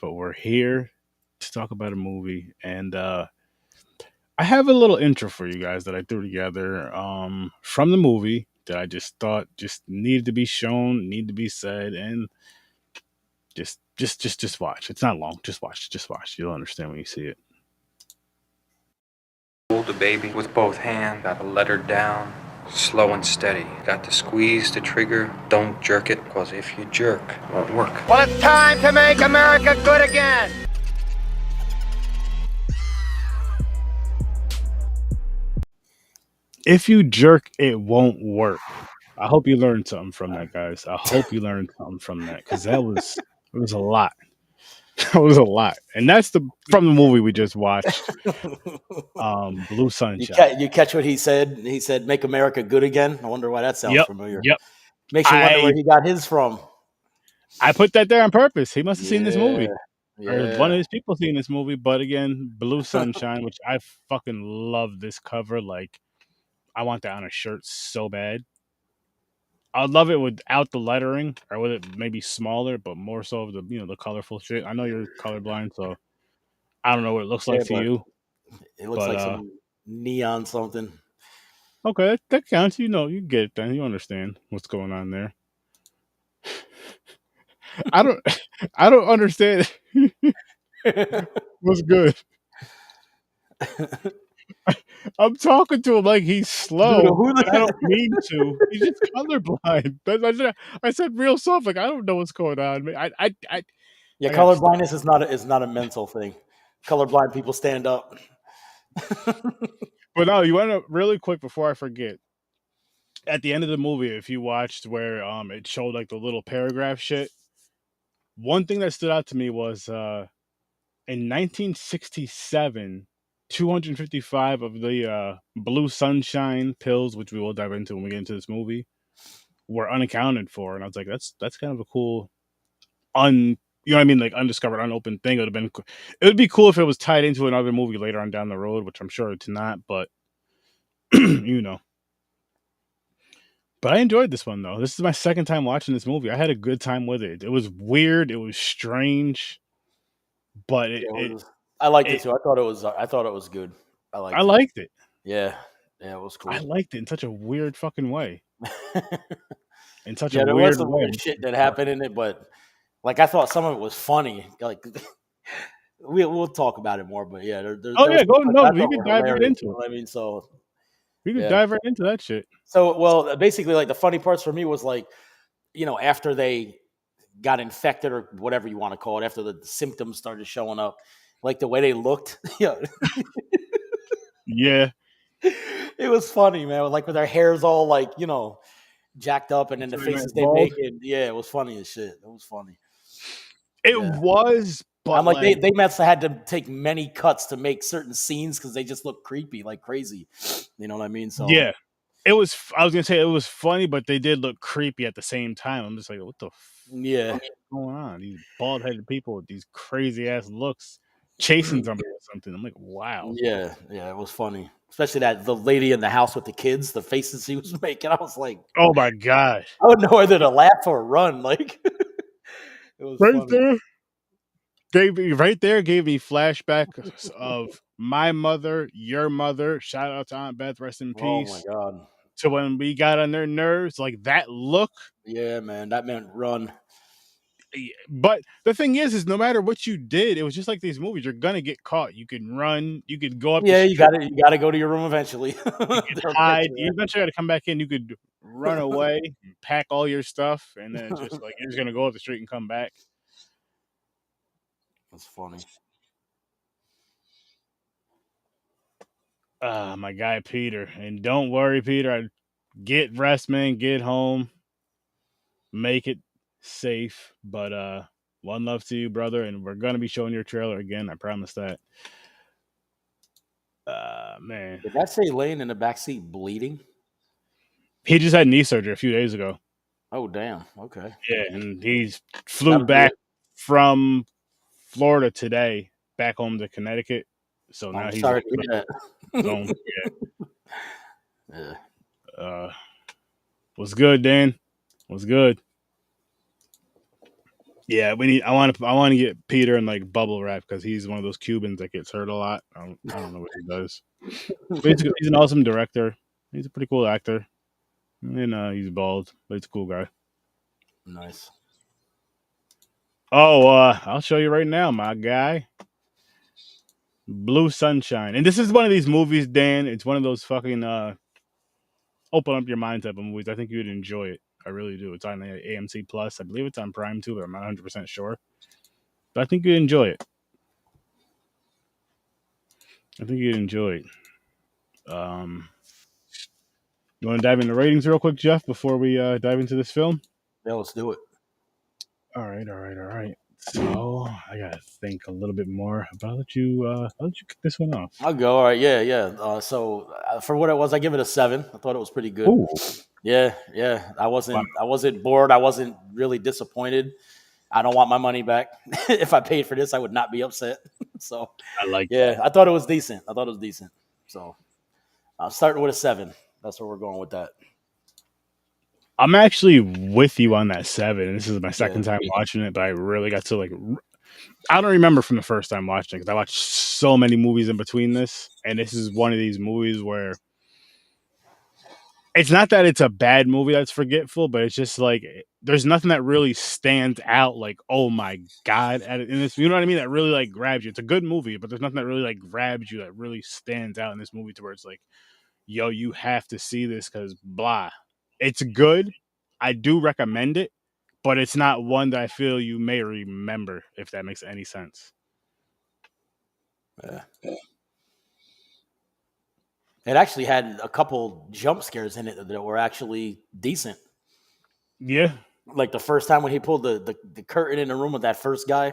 but we're here to talk about a movie. And I have a little intro for you guys that I threw together from the movie that I just thought just needed to be shown, need to be said, and just watch. It's not long. Just watch. You'll understand when you see it. Hold the baby with both hands, gotta let her down, slow and steady. Got to squeeze the trigger, don't jerk it, cause if you jerk, it won't work. Well, it's time to make America good again. If you jerk, it won't work. I hope you learned something from that, guys. I hope you learned something from that because it was a lot. That was a lot, and that's the from the movie we just watched, Blue Sunshine. You catch what he said? He said, "Make America good again." I wonder why that sounds Yep, familiar. yep. Makes you wonder where he got his from. I put that there on purpose. He must have seen this movie, Yeah. or one of his people seen this movie. But again, Blue Sunshine, which I fucking love this cover. Like, I want that on a shirt so bad. I'd love it without the lettering, or with it maybe smaller, but more so of the the colorful shit. I know you're colorblind, so I don't know what it looks like to but you. It looks But like some neon something. okay, that counts. You know, you get it then. You understand what's going on there. I don't, I don't understand what's good. I'm talking to him like he's slow. Dude, who but I don't mean to. He's just colorblind. I said real soft. Like I don't know what's going on. Yeah, I gotta color stop. blindness is not a mental thing. Colorblind people stand up. But no, you want to really quick before I forget. At the end of the movie, if you watched where it showed like the little paragraph shit, one thing that stood out to me was in 1967, 255 of the blue sunshine pills, which we will dive into when we get into this movie, were unaccounted for. And I was like, that's kind of a cool you know what I mean, like undiscovered, unopened thing. It would be cool if it was tied into another movie later on down the road, which I'm sure it's not, but you know. But I enjoyed this one though. This is my second time watching this movie. I had a good time with it. It was weird. It was strange, but I liked it too. I thought it was good. I liked it. Yeah, it was cool. I liked it in such a weird fucking way. In such Yeah, a there was weird some way. weird shit that happened in it, but like I thought some of it was funny. Like we'll talk about it more, but yeah, Oh yeah, go no. I We thought could were dive right hilarious, into you know it. what I mean? So We could yeah. dive right into that shit. So well, basically, like the funny parts for me was like, after they got infected or whatever you want to call it, after the symptoms started showing up, like the way they looked, Yeah. it was funny, man. Like with their hairs all like jacked up, and then the faces they make, and yeah, it was funny as shit. It was funny. It was, but I'm like they must have had to take many cuts to make certain scenes because they just look creepy, like crazy. You know what I mean? So yeah, it was. I was gonna say it was funny, but they did look creepy at the same time. I'm just like, what the fuck is going on? These bald headed people with these crazy ass looks chasing somebody or something. I'm like, wow. Yeah, it was funny. Especially the lady in the house with the kids, the faces she was making. I was like, oh my gosh, I wouldn't know whether to laugh or run. Like, it was right funny. there. Gave me flashbacks of my mother, your mother. Shout out to Aunt Beth, rest in peace. Oh my god. To when we got on their nerves, like that look. Yeah, man, that meant run. But the thing is no matter what you did, it was just like these movies. You're gonna get caught. You can run. You could go up. Yeah, you got to go to your room eventually. You could hide. You eventually got to come back in. You could run away, pack all your stuff, and then it's just like you're just gonna go up the street and come back. That's funny. My guy Peter, and don't worry, Peter. Get rest, man. Get home. Make it safe. But one love to you, brother, and we're gonna be showing your trailer again. I promise that. Man. Did that say laying in the backseat bleeding? He just had knee surgery a few days ago. Oh damn. Okay. Yeah, and he's flew back from Florida today, back home to Connecticut. So now he's sorry to hear that. home. Yeah. What's good, Dan? What's good? Yeah, we need. I want to get Peter in like bubble wrap because he's one of those Cubans that gets hurt a lot. I don't know what he does. But he's an awesome director. He's a pretty cool actor, and he's bald, but he's a cool guy. Nice. Oh, I'll show you right now, my guy. Blue Sunshine, and this is one of these movies, Dan. It's one of those fucking open up your mind type of movies. I think you'd enjoy it. I really do. It's on AMC Plus. I believe it's on Prime too, but I'm not 100% sure. But I think you'd enjoy it. I think you'd enjoy it. You want to dive into ratings real quick, Jeff, before we dive into this film? Yeah, let's do it. All right. So I gotta think a little bit more. But I'll let you kick this one off. I'll go. All right. Yeah. So for what it was, I give it a 7. I thought it was pretty good. Ooh. Yeah. I wasn't bored. I wasn't really disappointed. I don't want my money back. If I paid for this, I would not be upset. So I like. Yeah, I thought it was decent. So I'm starting with a 7. That's where we're going with that. I'm actually with you on that 7. This is my second time watching it, but I really got to like. I don't remember from the first time watching it because I watched so many movies in between this, and this is one of these movies where it's not that it's a bad movie that's forgetful, but it's just like there's nothing that really stands out. Like, oh my god, in this, you know what I mean? That really like grabs you. It's a good movie, but there's nothing that really like grabs you that really stands out in this movie to where it's like, yo, you have to see this because blah. It's good. I do recommend it, but it's not one that I feel you may remember, if that makes any sense. Yeah. It actually had a couple jump scares in it that were actually decent. Yeah. Like the first time when he pulled the curtain in the room with that first guy,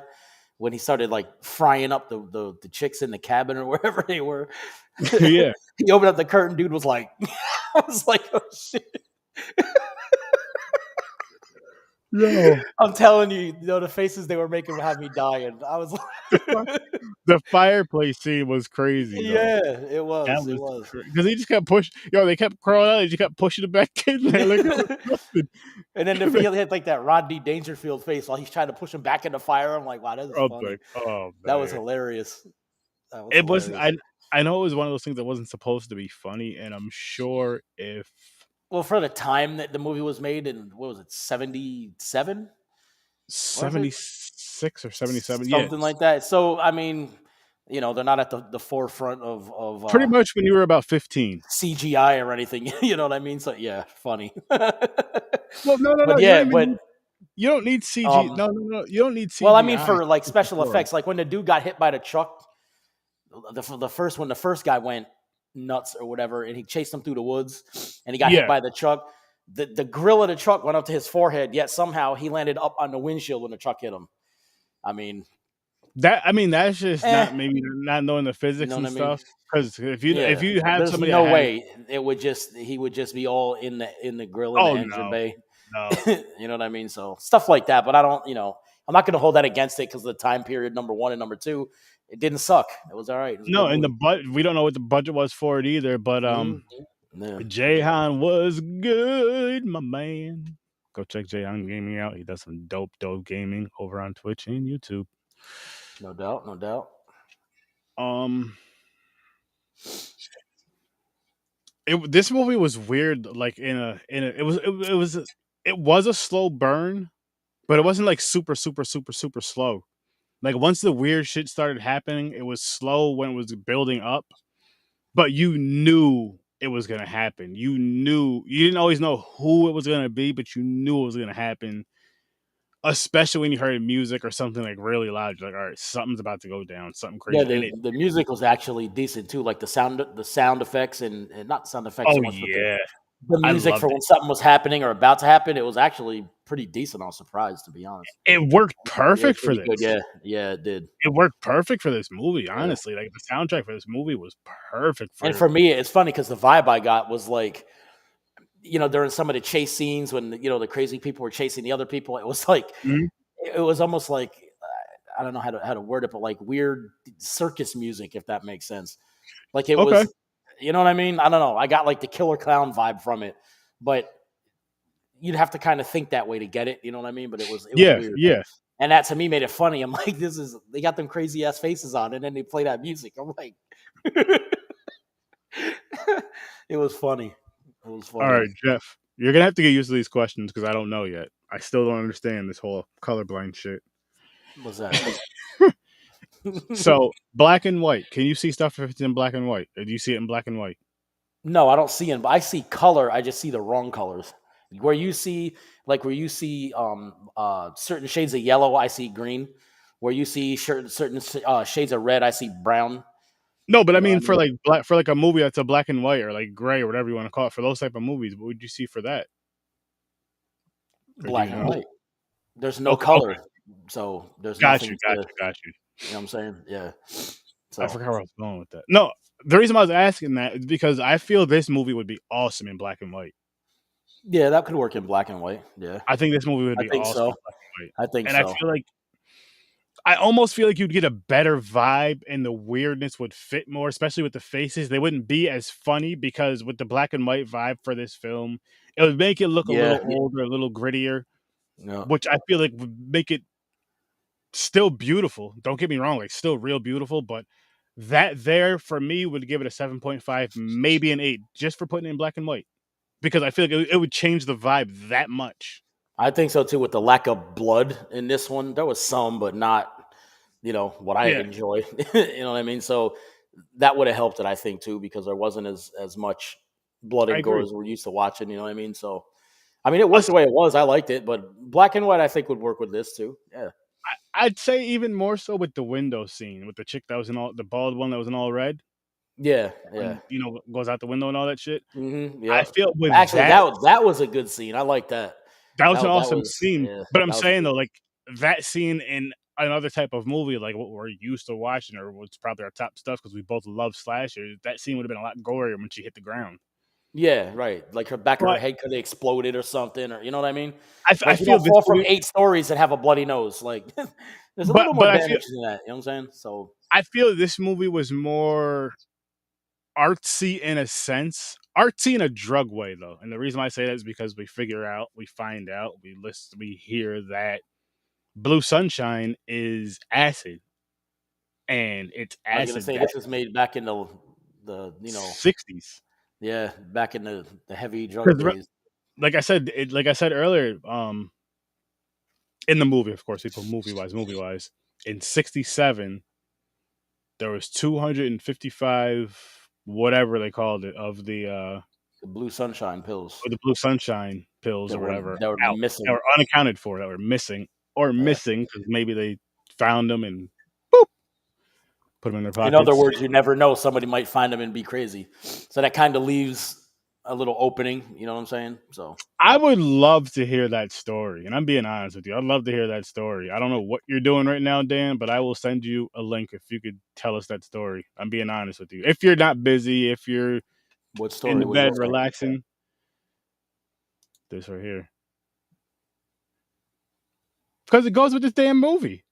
when he started like frying up the chicks in the cabin or wherever they were. Yeah. He opened up the curtain, dude was like, I was like, oh shit. No. I'm telling you, the faces they were making had me dying. I was like, the fireplace scene was crazy. Though. Yeah, it was. Because he just kept pushing. They kept crawling out. He just kept pushing it back in there. Like, and then he had like that Rodney Dangerfield face while he's trying to push him back in the fire. I'm like, wow, that is funny. Like, oh, that was hilarious. It was. I know it was one of those things that wasn't supposed to be funny, and I'm sure if. Well, for the time that the movie was made in, what was it, 77? 76 or 77, something like that. So, I mean, they're not at the forefront of pretty much when you were about 15 CGI or anything. You know what I mean? So, yeah, funny. Well, no. But yeah, you don't need CG. No. You don't need CGI. Well, I mean, for like special effects, like when the dude got hit by the truck, the first guy went nuts or whatever, and he chased him through the woods, and he got hit by the truck. The grill of the truck went up to his forehead, yet somehow he landed up on the windshield when the truck hit him. I mean, that's just not knowing the physics and stuff. Because if you have somebody, no way he would just be all in the grill in the engine bay. No. You know what I mean? So stuff like that, but I don't. I'm not going to hold that against it because of the time period. Number one and number two. It didn't suck. It was all right. We don't know what the budget was for it either, but Jahan was good, my man. Go check Jahan Gaming out. He does some dope gaming over on Twitch and YouTube. No doubt. This movie was weird. Like it was a slow burn, but it wasn't like super slow. Like, once the weird shit started happening, it was slow when it was building up, but you knew it was going to happen. You didn't always know who it was going to be, but you knew it was going to happen, especially when you heard music or something like really loud. You're like, all right, something's about to go down, something crazy. Yeah, the music was actually decent too, like the sound effects and not sound effects. Oh, so much, yeah. The music for when something was happening or about to happen, it was actually pretty decent. I was surprised, to be honest. It worked perfect for this. Good. Yeah, it did. It worked perfect for this movie, honestly. Like, the soundtrack for this movie was perfect for it. And for me, it's funny because the vibe I got was like, during some of the chase scenes when, the crazy people were chasing the other people, it was like, it was almost like, I don't know how to word it, but like weird circus music, if that makes sense. Like it was... You know what I mean? I don't know. I got like the Killer Clown vibe from it, but you'd have to kind of think that way to get it. You know what I mean? But it was weird. Yeah. And that to me made it funny. I'm like, they got them crazy ass faces on, and then they play that music. I'm like, it was funny. It was All funny. right, Jeff, you're gonna have to get used to these questions because I don't know yet. I still don't understand this whole colorblind shit. What's that? So black and white. Can you see stuff if it's in black and white? Or do you see it in black and white? No, I don't see it. But I see color. I just see the wrong colors. Where you see certain shades of yellow, I see green. Where you see certain shades of red, I see brown. No, but I You know what mean I mean? for like a movie that's a black and white or like gray or whatever you want to call it, for those type of movies, what would you see for that? Or do Black you and know? white. There's no Okay, color, so there's got nothing you, to. got you, got you. You know what I'm saying? Yeah. I So forgot where I was going with that. No, the reason why I was asking that is because I feel this movie would be awesome in black and white. yeah, that could work in black and white. Yeah, I think this movie would I be think awesome so. in black and white. I think And so. I almost feel like you'd get a better vibe and the weirdness would fit more, especially with the faces. They wouldn't be as funny because with the black and white vibe for this film, it would make it look a Yeah. little older, a little grittier, No. which I feel like would make it still beautiful. Don't get me wrong, like still real beautiful, but that there for me would give it a 7.5, maybe an 8, just for putting it in black and white. Because I feel like it would change the vibe that much. I think so too. With the lack of blood in this one, there was some, but not, what I Yeah, enjoy. You know what I mean? So that would have helped it, I think, too, because there wasn't as much blood I and gore agree. as we're used to watching. You know what I mean? So, I mean, it worked Us- the way it was. I liked it, but black and white, I think, would work with this too. Yeah. I'd say even more so with the window scene with the chick that was in all the bald one that was in all red Yeah. Yeah. when goes out the window and all that shit. I Yeah. feel with Actually, that that was a good scene. I like that. that was That an that awesome was scene. yeah. But I'm That was a saying good. though, like that scene in another type of movie, like what we're used to watching, or what's probably our top stuff because we both love slashers. That scene would have been a lot gorier when she hit the ground. Yeah, right. Like her back of her But head could have exploded or something, or you know what I mean? I Like you feel don't this fall from movie, 8 stories and have a bloody nose. Like there's a but little more but I feel damage than that. You know what I'm saying? So I feel this movie was more artsy in a sense, artsy in a drug way though. And the reason why I say that is because we find out, we hear that Blue Sunshine is acid, and it's I was gonna acid say that this was made back in the 60s. yeah, back in the heavy drug Because days. like I said earlier, in the movie, of course, we put movie wise. In '67, there was 255 whatever they called it The blue sunshine pills of the Blue Sunshine pills that or were whatever that were out that missing. were unaccounted for, that were missing Yeah. because maybe they found them and boop, put them in their In other pockets. words, you never know. Somebody might find them and be crazy. So that kind of leaves a little opening. You know what I'm saying? So I would love to hear that story, and I'm being honest with you. I'd love to hear that story. I don't know what you're doing right now, Dan, but I will send you a link if you could tell us that story. I'm being honest with you. If you're not busy, if you're what in story? the What do bed you say? relaxing, this right here. Because it goes with this damn movie.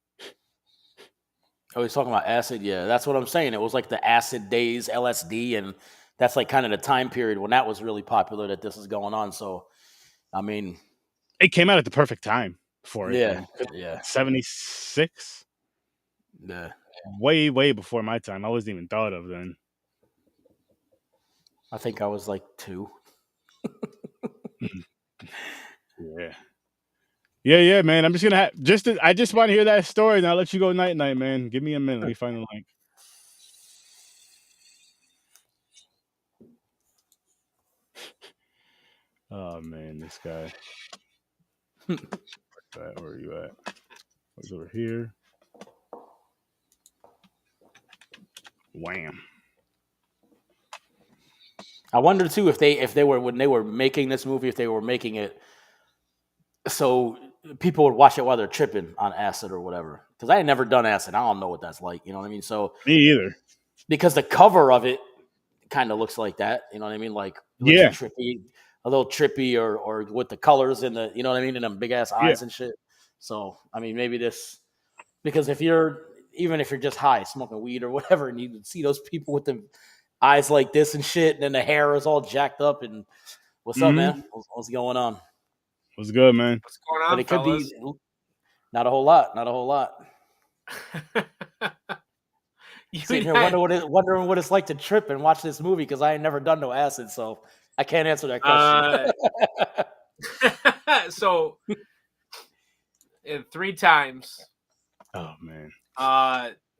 Oh, he's talking about acid. Yeah, that's what I'm saying. It was like the acid days, LSD, and that's like kind of the time period when that was really popular that this is going on. So, I mean, It came out at the perfect time for it, yeah, man. yeah, 76? yeah. Way, way before my time. I wasn't even thought of then. I think I was like 2. Yeah. Yeah, man. I'm just gonna I just want to hear that story, and I'll let you go night, man. Give me a minute. Let me find the link. Oh man, this guy. Where are you at? What's over here? Wham. I wonder too if they were when they were making this movie, if they were making it so people would watch it while they're tripping on acid or whatever. Because I had never done acid. I don't know what that's like. You know what I mean? So Me either. because the cover of it kind of looks like that. You know what I mean? Like it looks Yeah, trippy, a little trippy, or with the colors and the you know what I mean, and them big ass yeah. eyes and shit. So I mean, maybe this because if you're even if you're just high smoking weed or whatever, and you see those people with the eyes like this and shit, and then the hair is all jacked up and what's up, Mm-hmm. man? What's going on? What's good, man? What's going But on, it could be fellas? Not a whole lot. Not a whole lot. Sitting here had, wondering what it's like to trip and watch this movie because I ain't never done no acid, so I can't answer that question. so 3 times. Oh man.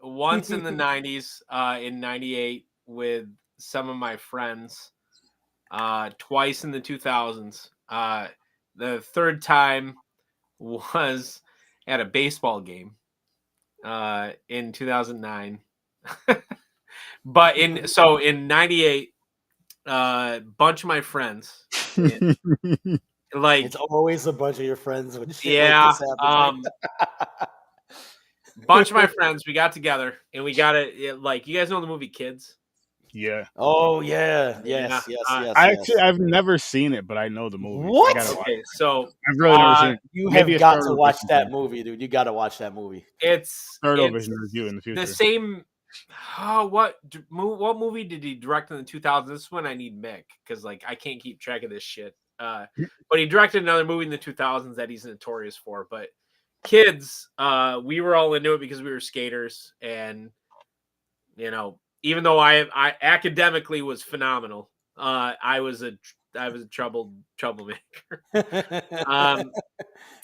Once in the 90s, in 98 with some of my friends. Twice in the 2000s. The third time was at a baseball game in 2009. But in 98, bunch of my friends, like, it's always a bunch of your friends when shit yeah, like this happens. bunch of my friends, we got together and we got it. Like, you guys know the movie Kids? Yeah. Oh yeah, yes, Yeah. yes. I've never seen it, but I know the movie. What? I gotta watch Okay, it. so I've really never seen it. You Maybe have a got Sturd to will watch listen that to it. movie, dude. You got to watch that movie. it's Sturd will vision review in the future. the same. What movie did he direct in the 2000s? This is when I need Mick, because like I can't keep track of this shit. But he directed another movie in the 2000s that he's notorious for. But Kids, we were all into it because we were skaters, and even though I academically was phenomenal, I was a troublemaker.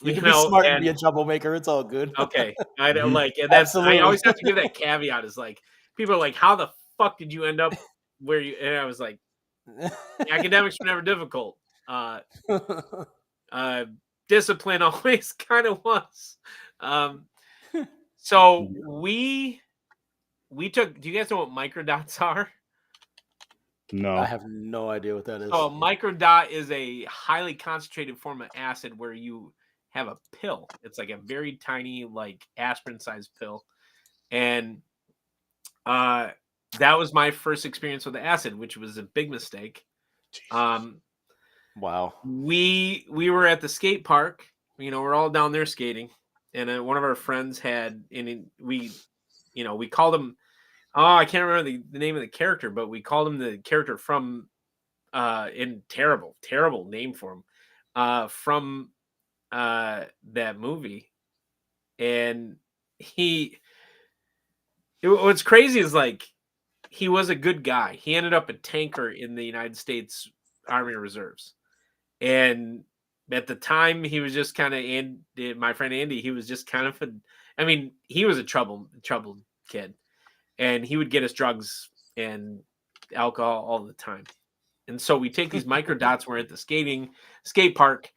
You can be smart and be a troublemaker. It's all good. Okay, I don't and that's Absolutely. I always have to give that caveat. Is like people are like, "How the fuck did you end up where you?" And I was like, "Academics were never difficult. Discipline always kind of was." So we took. Do you guys know what microdots are? No. I have no idea what that is. So a microdot is a highly concentrated form of acid where you have a pill. It's like a very tiny, like aspirin-sized pill, and that was my first experience with acid, which was a big mistake. Wow. We were at the skate park. We're all down there skating, and one of our friends had, and we called him. Oh, I can't remember the name of the character, but we called him the character from in terrible name for him from that movie. And what's crazy is like he was a good guy. He ended up a tanker in the United States Army Reserves, and at the time he was just kind of, and my friend Andy, he was just kind of he was a troubled kid, and he would get us drugs and alcohol all the time. And so we take these microdots. We're at the skate park.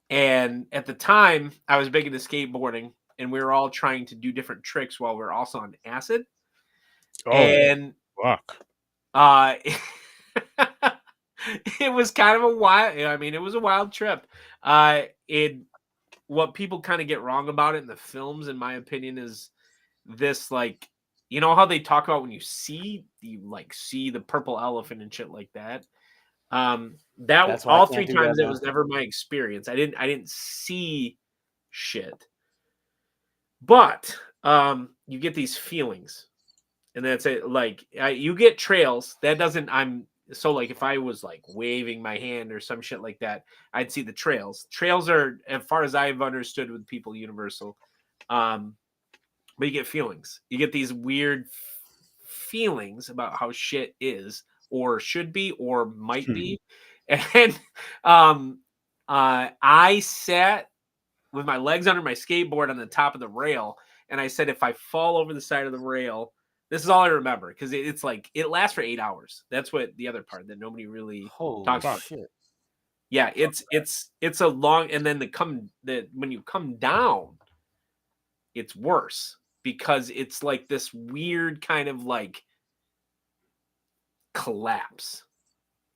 And at the time, I was big into skateboarding, and we were all trying to do different tricks while we were also on acid. Oh, and fuck. It was kind of a wild. It was a wild trip. What people kind of get wrong about it in the films, in my opinion, is this, like, how they talk about when you see the purple elephant and shit like that. That all 3 times it was never my experience. I didn't see shit. But you get these feelings, and that's it. Like you get trails. That doesn't. So like if I was like waving my hand or some shit like that, I'd see the trails. Trails are, as far as I've understood with people, universal. But you get feelings. You get these weird feelings about how shit is, or should be, or might be. And I sat with my legs under my skateboard on the top of the rail, and I said, if I fall over the side of the rail, this is all I remember, because it's like it lasts for 8 hours. That's what the other part that nobody really talks about. Shit. Yeah, it's a long, and then when you come down, it's worse, because it's like this weird kind of like collapse,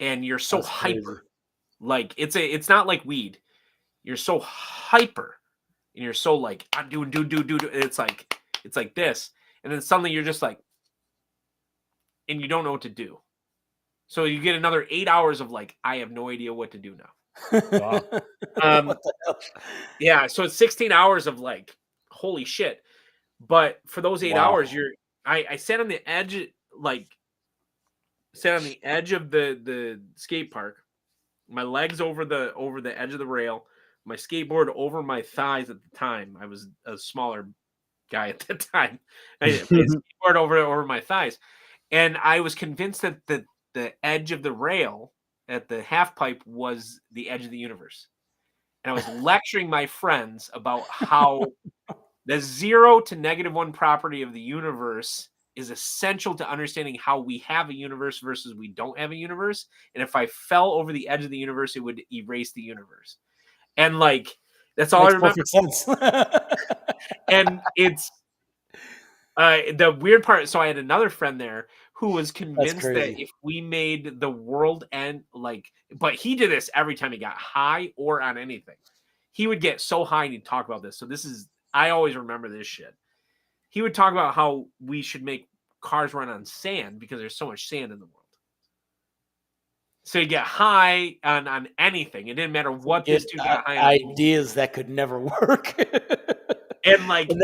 and you're so hyper. Like it's not like weed. You're so hyper, and you're so like, I'm doing do. It's like this, and then suddenly you're just like, and you don't know what to do. So you get another 8 hours of like, I have no idea what to do now. Wow. Yeah, so it's 16 hours of like, holy shit. But for those 8 hours, I sat on the edge, of the skate park, my legs over the edge of the rail, my skateboard over my thighs at the time. I was a smaller guy at the time. I had my skateboard over my thighs. And I was convinced that the edge of the rail at the half pipe was the edge of the universe. And I was lecturing my friends about how the 0 to -1 property of the universe is essential to understanding how we have a universe versus we don't have a universe. And if I fell over the edge of the universe, it would erase the universe. And like, that's all Makes I remember. perfect sense. And it's the weird part. So I had another friend there who was convinced that if we made the world end, like, but he did this every time he got high or on anything. He would get so high and he'd talk about this. So this is, I always remember this shit. He would talk about how we should make cars run on sand because there's so much sand in the world. So you get high on anything. It didn't matter what this dude got high on. Ideas that could never work. And like, And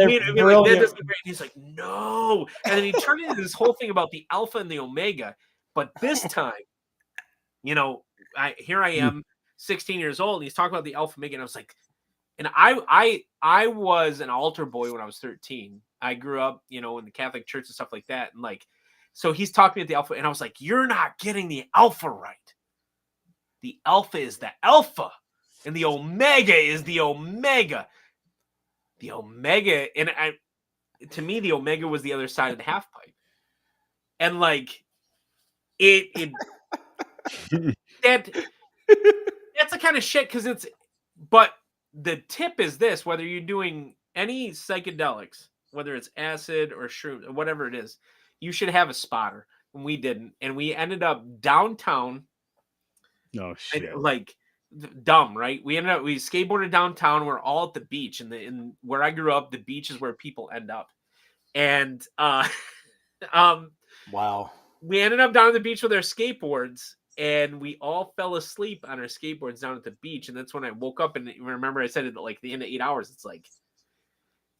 he's like, no. And then he turned into this whole thing about the alpha and the omega. But this time, you know, here I am, 16 years old, and he's talking about the alpha omega, and I was like, and I was an altar boy when I was 13. I grew up, you know, in the Catholic Church and stuff like that. And like, so he's talking about the alpha, and I was like, you're not getting the alpha right. The alpha is the alpha, and the omega is the omega. The omega, and to me, the omega was the other side of the half pipe. And like, that's the kind of shit, because but the tip is this: whether you're doing any psychedelics, whether it's acid or shroom, or whatever it is, you should have a spotter. And we didn't, and we ended up downtown. No shit. Like, dumb, right? We skateboarded downtown. We're all at the beach, and in where I grew up, the beach is where people end up. And wow, we ended up down at the beach with our skateboards, and we all fell asleep on our skateboards down at the beach. And that's when I woke up, and remember I said at like the end of 8 hours, it's like,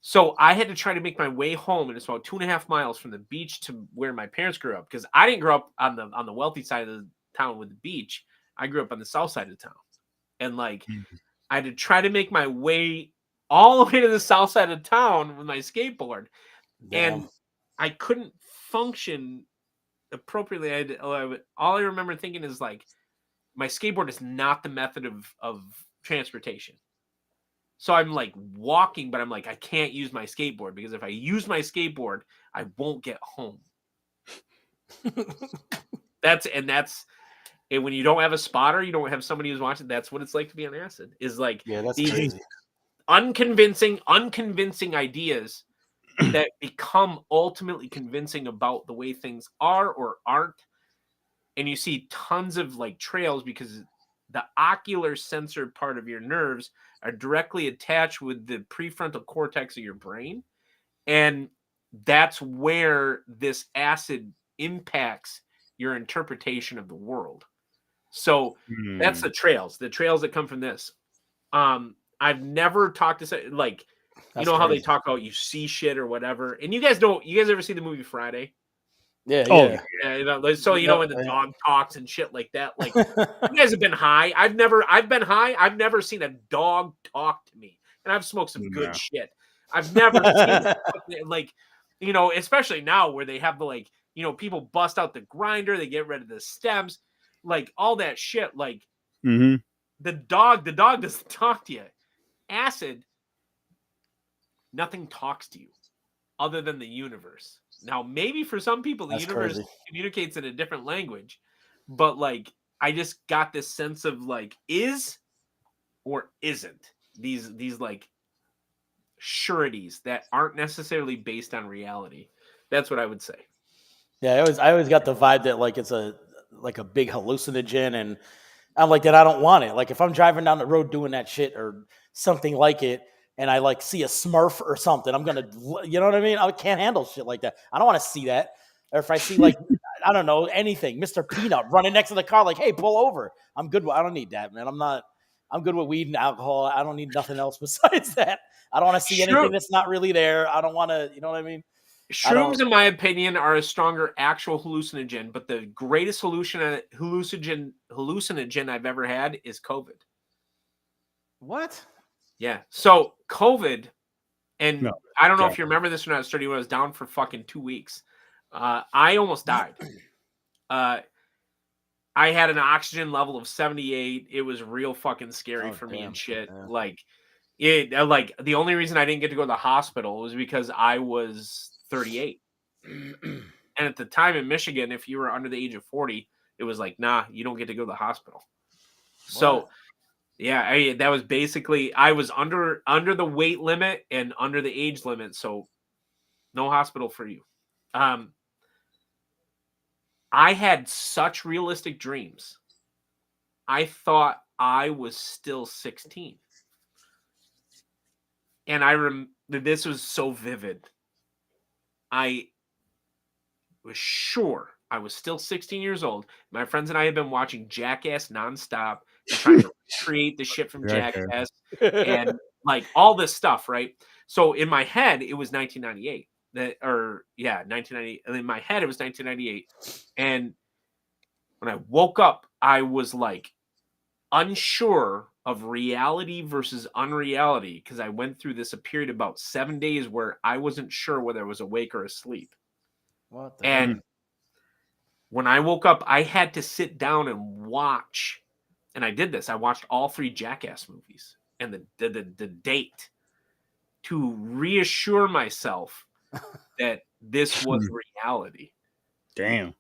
so I had to try to make my way home, and it's about 2.5 miles from the beach to where my parents grew up, because I didn't grow up on the wealthy side of the town with the beach. I grew up on the south side of town. And like, I had to try to make my way all the way to the south side of town with my skateboard. Damn. And I couldn't function appropriately. All I remember thinking is like, my skateboard is not the method of transportation. So I'm like walking, but I'm like, I can't use my skateboard, because if I use my skateboard, I won't get home. And when you don't have a spotter, you don't have somebody who's watching. That's what it's like to be on acid. Is like, yeah, that's these crazy. unconvincing ideas that become ultimately convincing about the way things are or aren't. And you see tons of like trails, because the ocular sensor part of your nerves are directly attached with the prefrontal cortex of your brain. And that's where this acid impacts your interpretation of the world. So that's the trails that come from this. I've never talked to, like, that's, you know, crazy how they talk about you see shit or whatever. And you guys ever see the movie Friday? Yeah. Yeah. You know, so you know, when the dog talks and shit like that, like, you guys have been high. I've been high. I've never seen a dog talk to me, and I've smoked some good shit. I've never seen like, you know, especially now where they have the, like, you know, people bust out the grinder, they get rid of the stems, like all that shit. Like, the dog doesn't talk to you. Acid, nothing talks to you other than the universe. Now, maybe for some people, the universe communicates in a different language, but like, I just got this sense of like, is or isn't these like sureties that aren't necessarily based on reality. That's what I would say. Yeah, I always got the vibe that like it's a big hallucinogen, and I'm like, that I don't want it. Like, if I'm driving down the road doing that shit or something like it, and I like see a Smurf or something, I'm gonna, you know what I mean? I can't handle shit like that. I don't want to see that. Or if I see like, I don't know, anything, Mr. Peanut running next to the car, like, hey, pull over. I'm good. I don't need that, man. I'm good with weed and alcohol. I don't need nothing else besides that. I don't want to see anything that's not really there. I don't want to, you know what I mean? Shrooms, in my opinion, are a stronger actual hallucinogen, but the greatest hallucinogen I've ever had is COVID. What? Yeah. So COVID, and No. I don't know Okay. if you remember this or not, Sturdy, when I was down for fucking 2 weeks. I almost died. I had an oxygen level of 78. It was real fucking scary for me and shit. Yeah. Like the only reason I didn't get to go to the hospital was because I was 38. And at the time in Michigan, if you were under the age of 40, it was like, nah, you don't get to go to the hospital. So yeah, that was basically, I was under the weight limit and under the age limit, so no hospital for you. I had such realistic dreams. I thought I was still 16. And this was so vivid. I was sure I was still 16 years old. My friends and I had been watching Jackass nonstop and trying to create the shit from Jackass and like all this stuff, right? So in my head, it was 1998. 1998. And in my head, it was 1998. And when I woke up, I was like unsure of reality versus unreality because I went through this a period of about 7 days where I wasn't sure whether I was awake or asleep. What the And when I woke up, I had to sit down and watch, and I did this. I watched all 3 Jackass movies and the date to reassure myself that this was reality. Damn.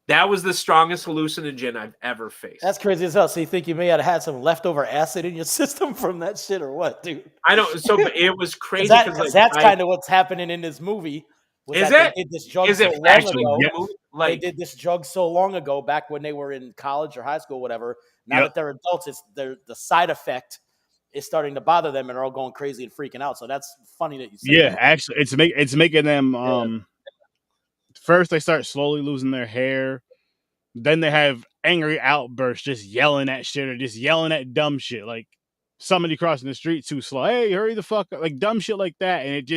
That was the strongest hallucinogen I've ever faced. That's crazy as hell. So you think you may have had some leftover acid in your system from that shit or what, dude? I don't. So it was crazy because that's kind of what's happening in this movie. Is it? They did this drug is so it long actually ago. like they did this drug so long ago, back when they were in college or high school, whatever. Now that they're adults, the side effect is starting to bother them, and they're all going crazy and freaking out. So that's funny that you say that. Actually, it's making them. First, they start slowly losing their hair. Then they have angry outbursts, just yelling at shit or just yelling at dumb shit, like somebody crossing the street too slow. Hey, hurry the fuck up! Like dumb shit like that, and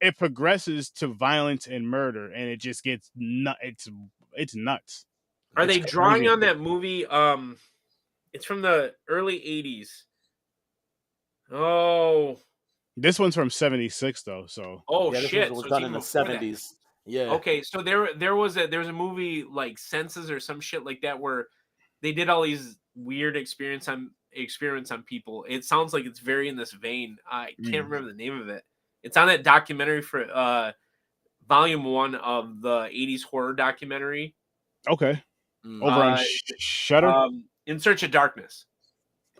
it progresses to violence and murder, and it just gets it's nuts. Are they drawing on that movie? It's from the early 80s. Oh, this one's from 76 though. So shit, was so done in the 70s. Yeah. Okay, so there was a movie like Senses or some shit like that where they did all these weird experiments on people. It sounds like it's very in this vein. I can't remember the name of it. It's on that documentary for volume 1 of the 80s horror documentary. Okay. Over on Shudder? In Search of Darkness.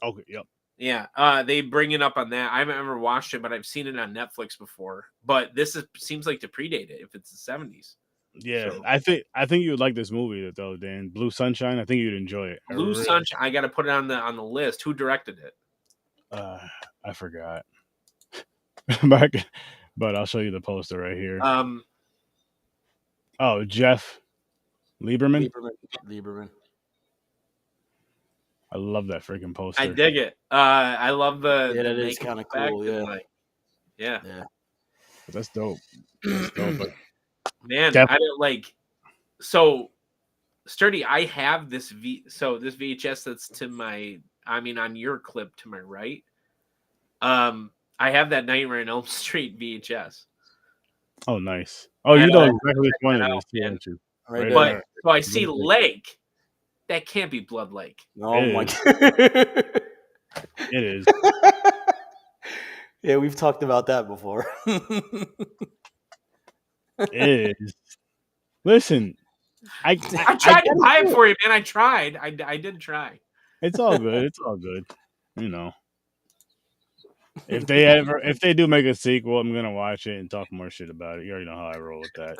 Okay, yep. Yeah, they bring it up on that. I haven't ever watched it, but I've seen it on Netflix before. But seems like to predate it if it's the 70s. Yeah, so. I think you would like this movie though, Dan. Blue Sunshine. I think you'd enjoy it. Blue Sunshine. I got to put it on the list. Who directed it? I forgot. But I'll show you the poster right here. Jeff Lieberman. I love that freaking poster. I dig it. I love the. Yeah, that is kind of cool. Yeah. That's dope. But man, I don't like. So, Sturdy, I have this this VHS that's on your clip to my right. I have that Nightmare on Elm Street VHS. Oh, nice. Oh, you know exactly which one it is, don't you? Right. But so I see Lake. That can't be Blood Lake. Oh my god. It is. Yeah, we've talked about that before. It is. Listen, I tried to buy it for you, man. I tried. I did try. It's all good. It's all good. You know. If they do make a sequel, I'm gonna watch it and talk more shit about it. You already know how I roll with that.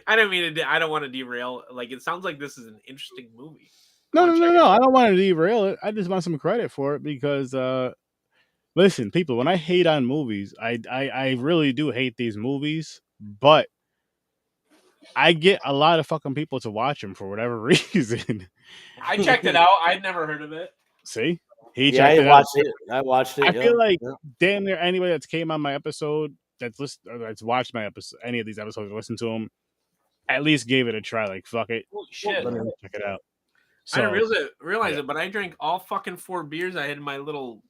I don't want to derail. Like, it sounds like this is an interesting movie. No. I don't want to derail it. I just want some credit for it because listen, people, when I hate on movies, I really do hate these movies, but I get a lot of fucking people to watch them for whatever reason. I checked it out. I'd never heard of it. See? I watched it. I feel like damn near anybody that's came on my episode, that's watched my episode, any of these episodes, listened to them, at least gave it a try. Like, fuck it. Holy shit. Let me check it out. So I didn't realize yeah. it, but I drank all fucking 4 beers I had in my little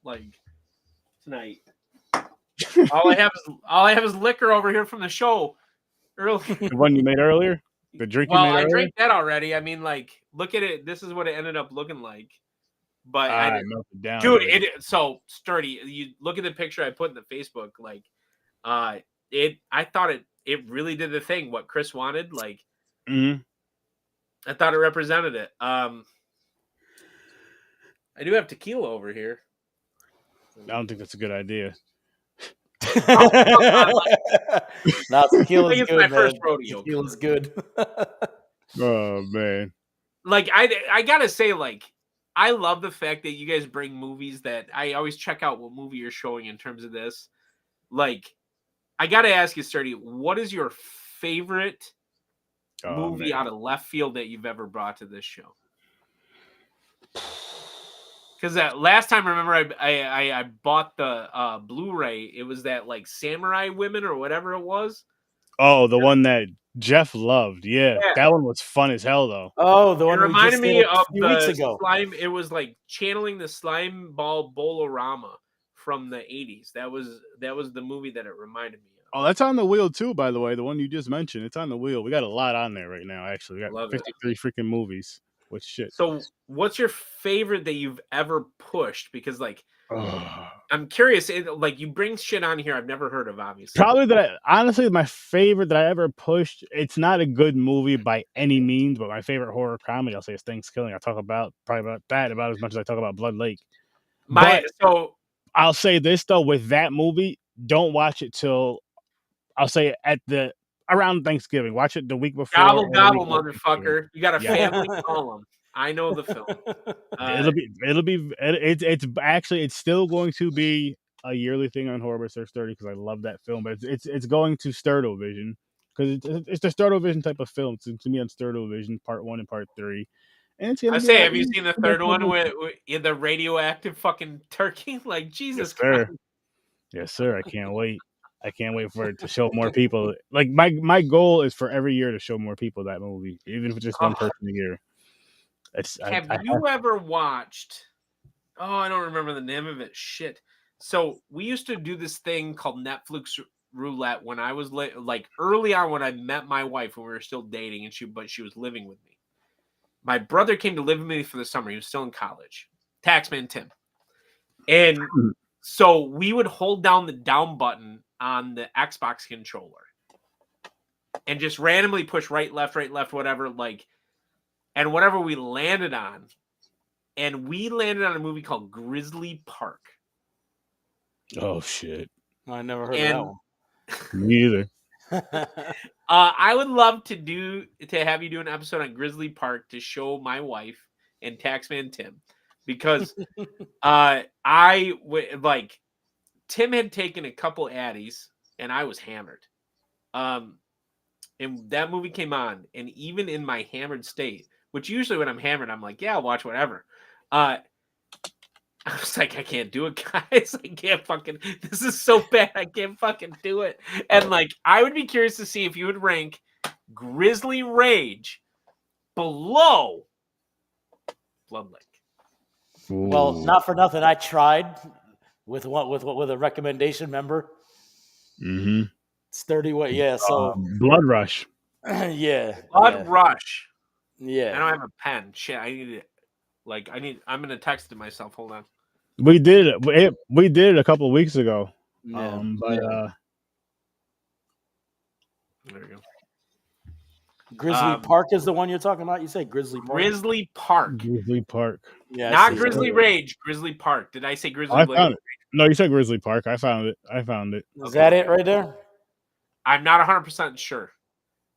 tonight. All I have is liquor over here from the show early. The one you made earlier, the drink you Well, made I earlier. drank that already. I mean, look at it. This is what it ended up looking like. But I didn't, Melted down, dude. dude. So sturdy. You look at the picture I put in the Facebook. I thought it really did the thing. What Chris wanted. Mm-hmm. I thought it represented it. I do have tequila over here. I don't think that's a good idea. No, tequila's it's good, my man. first rodeo. Tequila's good. Oh man. I gotta say, I love the fact that you guys bring movies that I always check out what movie you're showing in terms of this. I gotta ask you, Sturdy, what is your favorite movie out of left field that you've ever brought to this show? Because that last time, remember, I bought the Blu-ray. It was that Samurai Women or whatever it was. Oh, the one that Jeff loved. Yeah, that one was fun as hell, though. Oh, the one it reminded me of few weeks the ago. slime. It was channeling the slime ball bolorama from the 80s. That was the movie that it reminded me of. Oh, that's on the wheel too, by the way. The one you just mentioned, it's on the wheel. We got a lot on there right now. Actually, we got 53 freaking movies. What shit? So, what's your favorite that you've ever pushed? Because I'm curious. You bring shit on here I've never heard of. Obviously, probably honestly, my favorite that I ever pushed. It's not a good movie by any means, but my favorite horror comedy, I'll say, is Thanksgiving. I talk about that about as much as I talk about Blood Lake. I'll say this though, with that movie, don't watch it till I'll say around Thanksgiving. Watch it the week before. Gobble, motherfucker! You got a family, call them. I know the film. It's still going to be a yearly thing on Horror Research 30 because I love that film, but it's going to Sturdovision because it's the Sturdovision type of film. It's to me on Sturdovision Part 1 and Part 3. And it's I say, have you seen the third one with the radioactive fucking turkey? Jesus Christ! Yes, sir. I can't wait. I can't wait for it to show more people. My goal is for every year to show more people that movie, even if it's just one person a year. Have you ever watched? Oh, I don't remember the name of it. Shit. So we used to do this thing called Netflix roulette when I was early on when I met my wife when we were still dating, and she was living with me. My brother came to live with me for the summer. He was still in college. Taxman Tim. And so we would hold down the down button on the Xbox controller and just randomly push right, left, whatever, and whatever we landed on. And we landed on a movie called Grizzly Park. Oh, shit. I never heard of that one. Me either. I would love to have you do an episode on Grizzly Park to show my wife and Taxman Tim, because Tim had taken a couple Addies and I was hammered. And that movie came on, and even in my hammered state, which usually when I'm hammered, I'm like, yeah, I'll watch whatever. I was like, I can't do it, guys. I can't fucking, this is so bad. I can't fucking do it. And I would be curious to see if you would rank Grizzly Rage below Blood Lake. Well, not for nothing. I tried with a recommendation, remember? Mm-hmm. Sturdy way, yeah. So Blood Rush. Yeah. Blood Rush. Yeah. I don't have a pen. Shit, I need it. I'm gonna text it myself. Hold on. We did it. We did it a couple of weeks ago. Yeah. There we go. Grizzly Park is the one you're talking about. You say Grizzly Park. Grizzly Park. Grizzly Park. Yeah. Not Grizzly Rage. Grizzly Park. Did I say Grizzly? I found it. No, you said Grizzly Park. I found it. Is that it right there? I'm not 100% sure.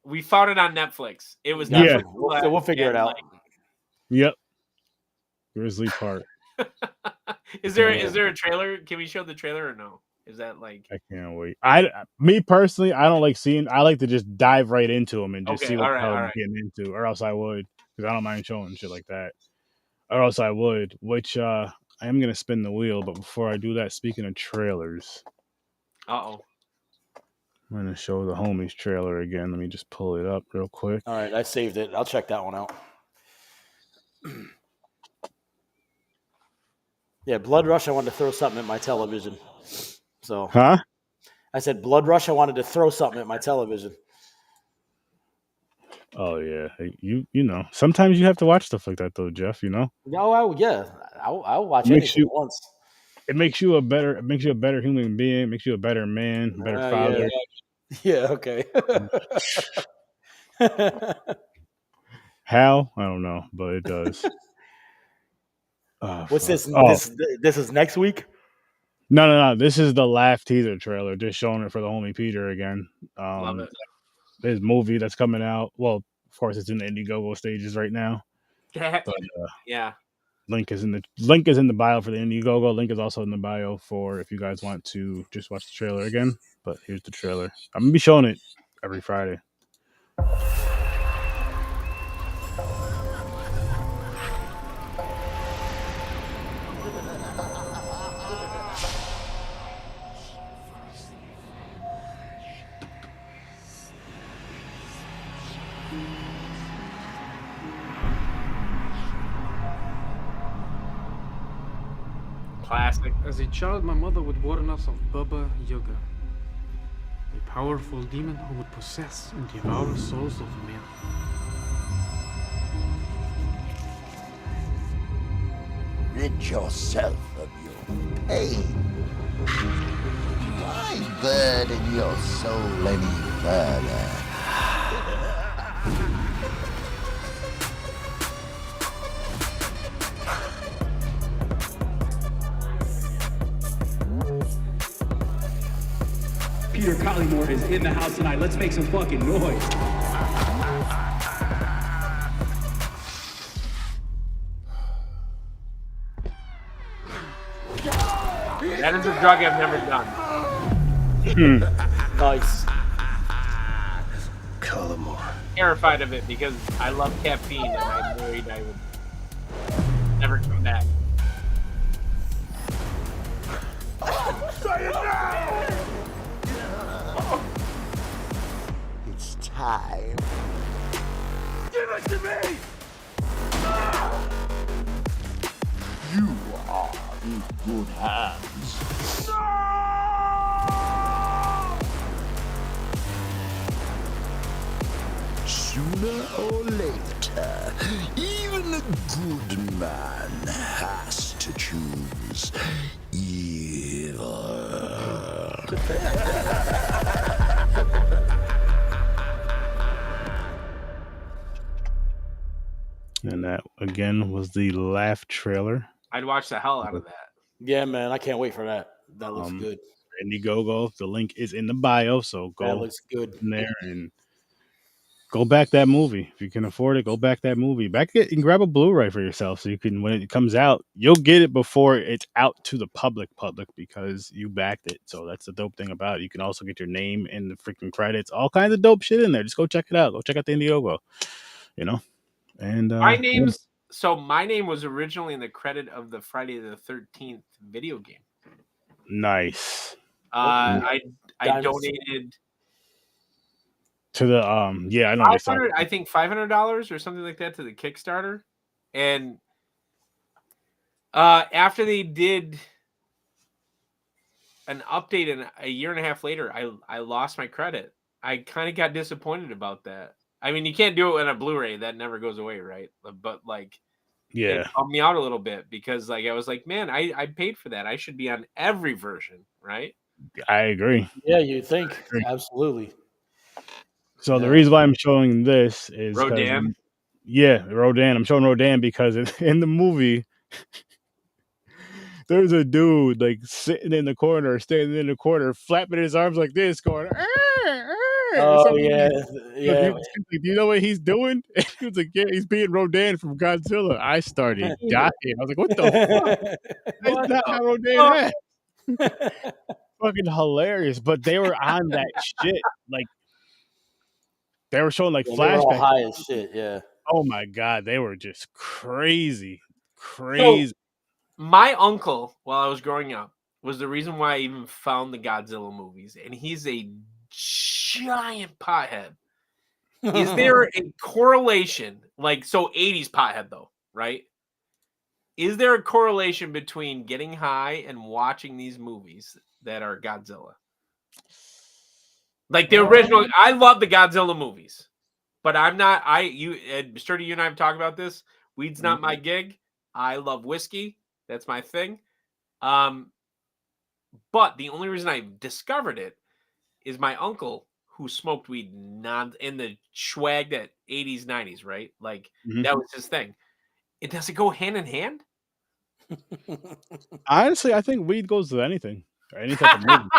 We found it on Netflix. It was Netflix. Yeah. We'll figure it out. Yep. Grizzly Park. Is there a trailer? Can we show the trailer or no? Is that I can't wait. Me personally, I don't like seeing. I like to just dive right into them and just see what the hell I'm getting into, or else I would, because I don't mind showing shit like that. Or else I would, which I am gonna spin the wheel. But before I do that, speaking of trailers, I'm gonna show the homies trailer again. Let me just pull it up real quick. All right, I saved it. I'll check that one out. Yeah, Blood Rush. I wanted to throw something at my television. So Huh? I said Blood Rush. I wanted to throw something at my television. Oh yeah, you know. Sometimes you have to watch stuff like that though, Jeff. You know. No, I'll watch It makes anything you. once. It makes you a better. It makes you a better human being. It makes you a better man, a better father. Yeah. Okay. How? I don't know, but it does. Oh, What's fuck. this? Oh This is next week. no! This is the last teaser trailer. Just showing it for the homie Peter again. Love it. His movie that's coming out. Well, of course, it's in the Indiegogo stages right now. But Yeah. link is in the bio for the Indiegogo. Link is also in the bio for if you guys want to just watch the trailer again. But here's the trailer. I'm gonna be showing it every Friday. Classic. As a child, my mother would warn us of Baba Yaga, a powerful demon who would possess and devour souls of men. Rid yourself of your pain. Why burden your soul any further? Peter Collymore is in the house tonight. Let's make some fucking noise. That is a drug I've never done. Nice. Collymore. Terrified of it because I love caffeine and I'm worried I would never come back. It's time. Give it to me! You are in good hands. Sooner or later, even a good man has to choose evil. And that again was the Laugh trailer. I'd watch the hell out of that. Yeah, man. I can't wait for that. That looks good. Indiegogo. The link is in the bio, so That go looks good. in there and go back that movie if you can afford it. Go back that movie. Back it and grab a Blu-ray for yourself so you can when it comes out, you'll get it before it's out to the public because you backed it. So that's the dope thing about it. You can also get your name in the freaking credits. All kinds of dope shit in there. Just go check it out. Go check out the Indiegogo. You know, and My name was originally in the credit of the Friday the 13th video game. nice I Dynasty. donated to the yeah. I know what you're talking 500, I think $500 or something like that to the Kickstarter, and after they did an update and a year and a half later, I lost my credit. I kind of got disappointed about that. I mean, you can't do it in a Blu-ray; that never goes away, right? But like, Yeah, it bummed me out a little bit because like I was like, man, I paid for that. I should be on every version, right? I agree. Yeah, you think absolutely. So the reason why I'm showing this is 'cause- Rodan. Yeah, Rodan. I'm showing Rodan because in the movie, there's a dude like sitting in the corner, standing in the corner, flapping his arms like this, going. Oh yeah, yeah. Do you know what he's doing? He was like, yeah, he's being Rodan from Godzilla. I started dying. I was like, what the fuck? That's not how Rodan acts. Fucking hilarious. But they were on that shit. Like, they were showing like Yeah, they were all flashbacks. high as shit. Yeah. Oh my God. They were just crazy. Crazy. So, my uncle, while I was growing up, was the reason why I even found the Godzilla movies. And he's a giant pothead. Is there a correlation? Like, so 80s pothead, though. right? Is there a correlation between getting high and watching these movies that are Godzilla? Like the original, I love the Godzilla movies, but I'm not. Sturdy, you and I have talked about this. Weed's not my gig. I love whiskey. That's my thing. But the only reason I discovered it is my uncle who smoked weed in the swag that 80s, 90s, right? Like that was his thing. Does it go hand in hand? Honestly, I think weed goes to anything, any type of movie.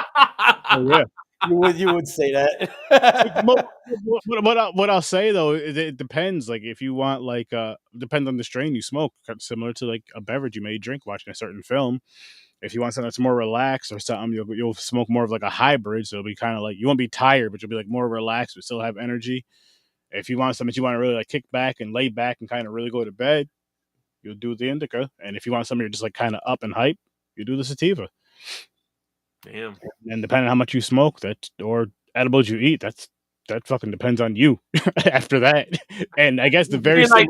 Oh, yeah. You would say that. What I'll say though, it depends. Like if you want, like, depends on the strain you smoke. Similar to like a beverage you may drink watching a certain film. If you want something that's more relaxed or something, you'll smoke more of like a hybrid. So it'll be kind of like you won't be tired, but you'll be like more relaxed, but still have energy. If you want something that you want to really like kick back and lay back and kind of really go to bed, you'll do the indica. And if you want something you're just like kind of up and hype, you do the sativa. Damn. And depending on how much you smoke, or edibles you eat, that fucking depends on you after that. And I guess the very like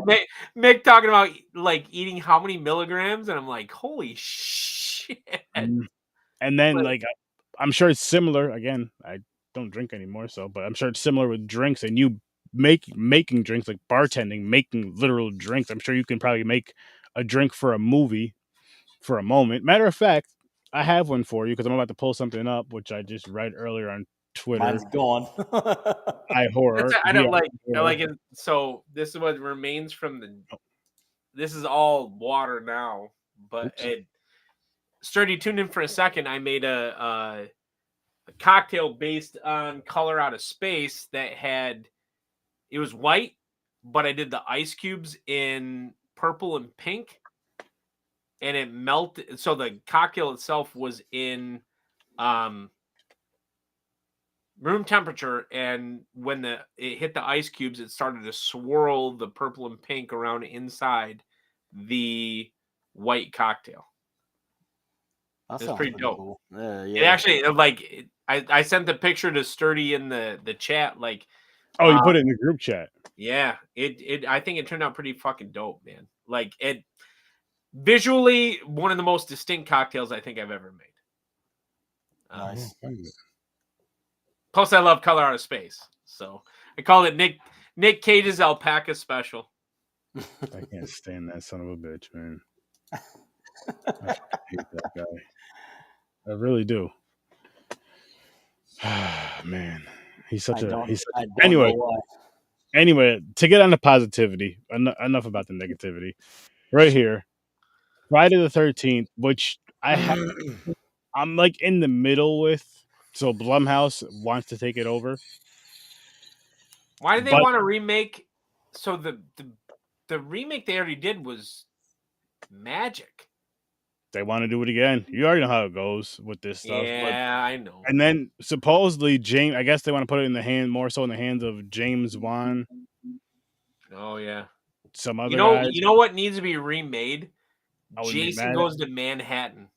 Mick talking about like eating how many milligrams, and I'm like, holy shit. And then like I'm sure it's similar. Again, I don't drink anymore, but I'm sure it's similar with drinks. And you making drinks, like bartending, making literal drinks. I'm sure you can probably make a drink for a movie for a moment. Matter of fact, I have one for you because I'm about to pull something up, which I just read earlier on Twitter. Mine's gone. I horror. I don't like. I like it. So this is what remains from the. This is all water now, but Sturdy, tuned in for a second. I made a cocktail based on Color Out of Space that had. It was white, but I did the ice cubes in purple and pink. And it melted. So the cocktail itself was in room temperature. And when it hit the ice cubes, it started to swirl the purple and pink around inside the white cocktail. It's pretty dope. Cool. Yeah. It actually, like, I sent the picture to Sturdy in the chat. Like, oh, you put it in the group chat. Yeah. I think it turned out pretty fucking dope, man. Like, it. Visually, one of the most distinct cocktails I think I've ever made. Nice. Plus, I love Color Out of Space, so I call it Nick Cage's Alpaca Special. I can't stand that son of a bitch, man. I hate that guy. I really do. Man, he's such a. Anyway, to get on the positivity, enough about the negativity. Right here. Friday the 13th, which I'm like in the middle with. So Blumhouse wants to take it over. Why do they want to remake? So the remake they already did was magic. They want to do it again. You already know how it goes with this stuff. Yeah, I know. And then supposedly James, I guess they want to put it in the hands of James Wan. Oh yeah. Some other guys. You know what needs to be remade? Jason Goes to Manhattan.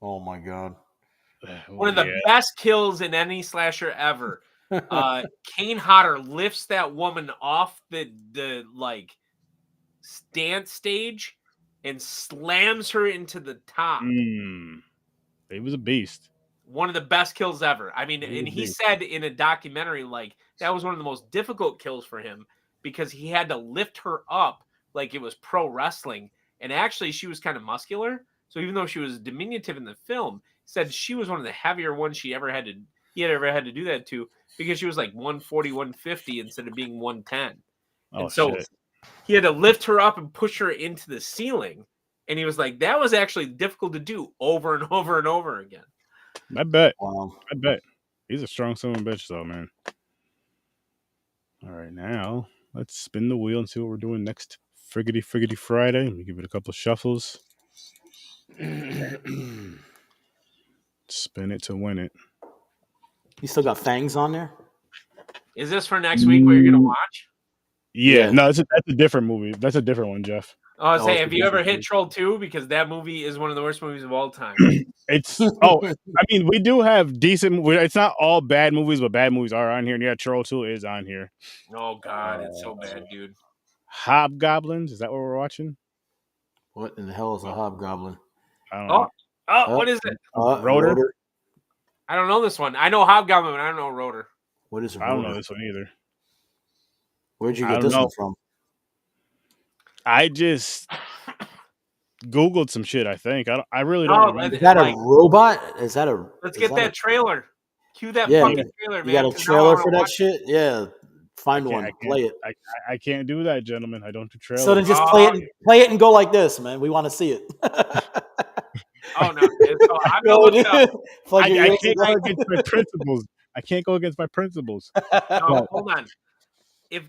Oh my god. One of the best kills in any slasher ever. Kane Hodder lifts that woman off the like dance stage and slams her into the top. He was a beast. One of the best kills ever. I mean, and he said in a documentary, like, that was one of the most difficult kills for him because he had to lift her up like it was pro wrestling. And actually, she was kind of muscular. So even though she was diminutive in the film, he said she was one of the heavier ones he had ever had to do that to, because she was like 140, 150 instead of being 110. And so he had to lift her up and push her into the ceiling. And he was like, that was actually difficult to do over and over and over again. I bet. Wow. I bet. He's a strong son of a bitch, though, man. All right, now let's spin the wheel and see what we're doing next Friggity Friday. Let me give it a couple of shuffles. Spin it to win it. You still got Fangs on there? Is this for next week where you're going to watch? Yeah. No, that's a different movie. That's a different one, Jeff. I was saying, have you ever hit Troll 2? Because that movie is one of the worst movies of all time. I mean, we do have decent. It's not all bad movies, but bad movies are on here. And yeah, Troll 2 is on here. Oh God, it's so bad, dude. Hobgoblins. Is that what we're watching? What in the hell is a hobgoblin? I don't Oh, know. what is it? Rotor? I don't know this one. I know Hobgoblin, but I don't know Rotor. What is a I don't know rotor? this one either. Where'd you I get don't this know. one from? I just Googled some shit. I think I really Oh, don't remember. Is that a robot? Is that a? Let's is get that a- trailer. Cue that Yeah, fucking trailer, You man. got a 'cause now I trailer wanna for that watch it. shit? Yeah, find one, play it. I can't do that, gentlemen. I don't do trailers. So then just play it and go like this, man. We want to see it. Oh no! So I'm gonna look it up. Plug your I ears can't go together. against my principles. I can't go against my principles. No, hold on.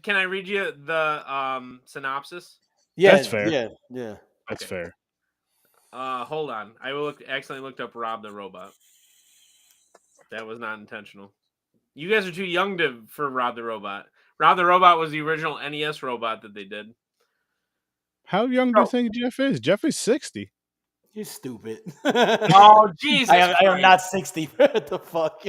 Can I read you the synopsis? Yeah, That's fair. Yeah. That's fair. Hold on. I accidentally looked up Rob the Robot. That was not intentional. You guys are too young for Rob the Robot. Rob the Robot was the original NES robot that they did. How young do you think Jeff is? Jeff is 60. You're stupid. Oh, Jesus. I am not 60. What the fuck?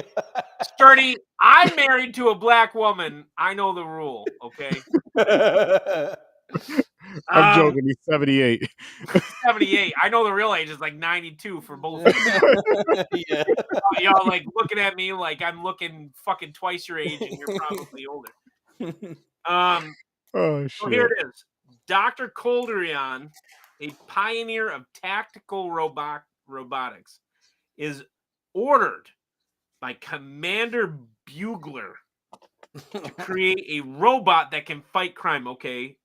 Sturdy, I'm married to a black woman. I know the rule, okay? I'm joking. He's 78. 78. I know the real age is like 92 for both. Yeah. Y'all like looking at me like I'm looking fucking twice your age and you're probably older. Oh shit. So here it is. Dr. Kolderian, a pioneer of tactical robotics, is ordered by Commander Bugler to create a robot that can fight crime. Okay,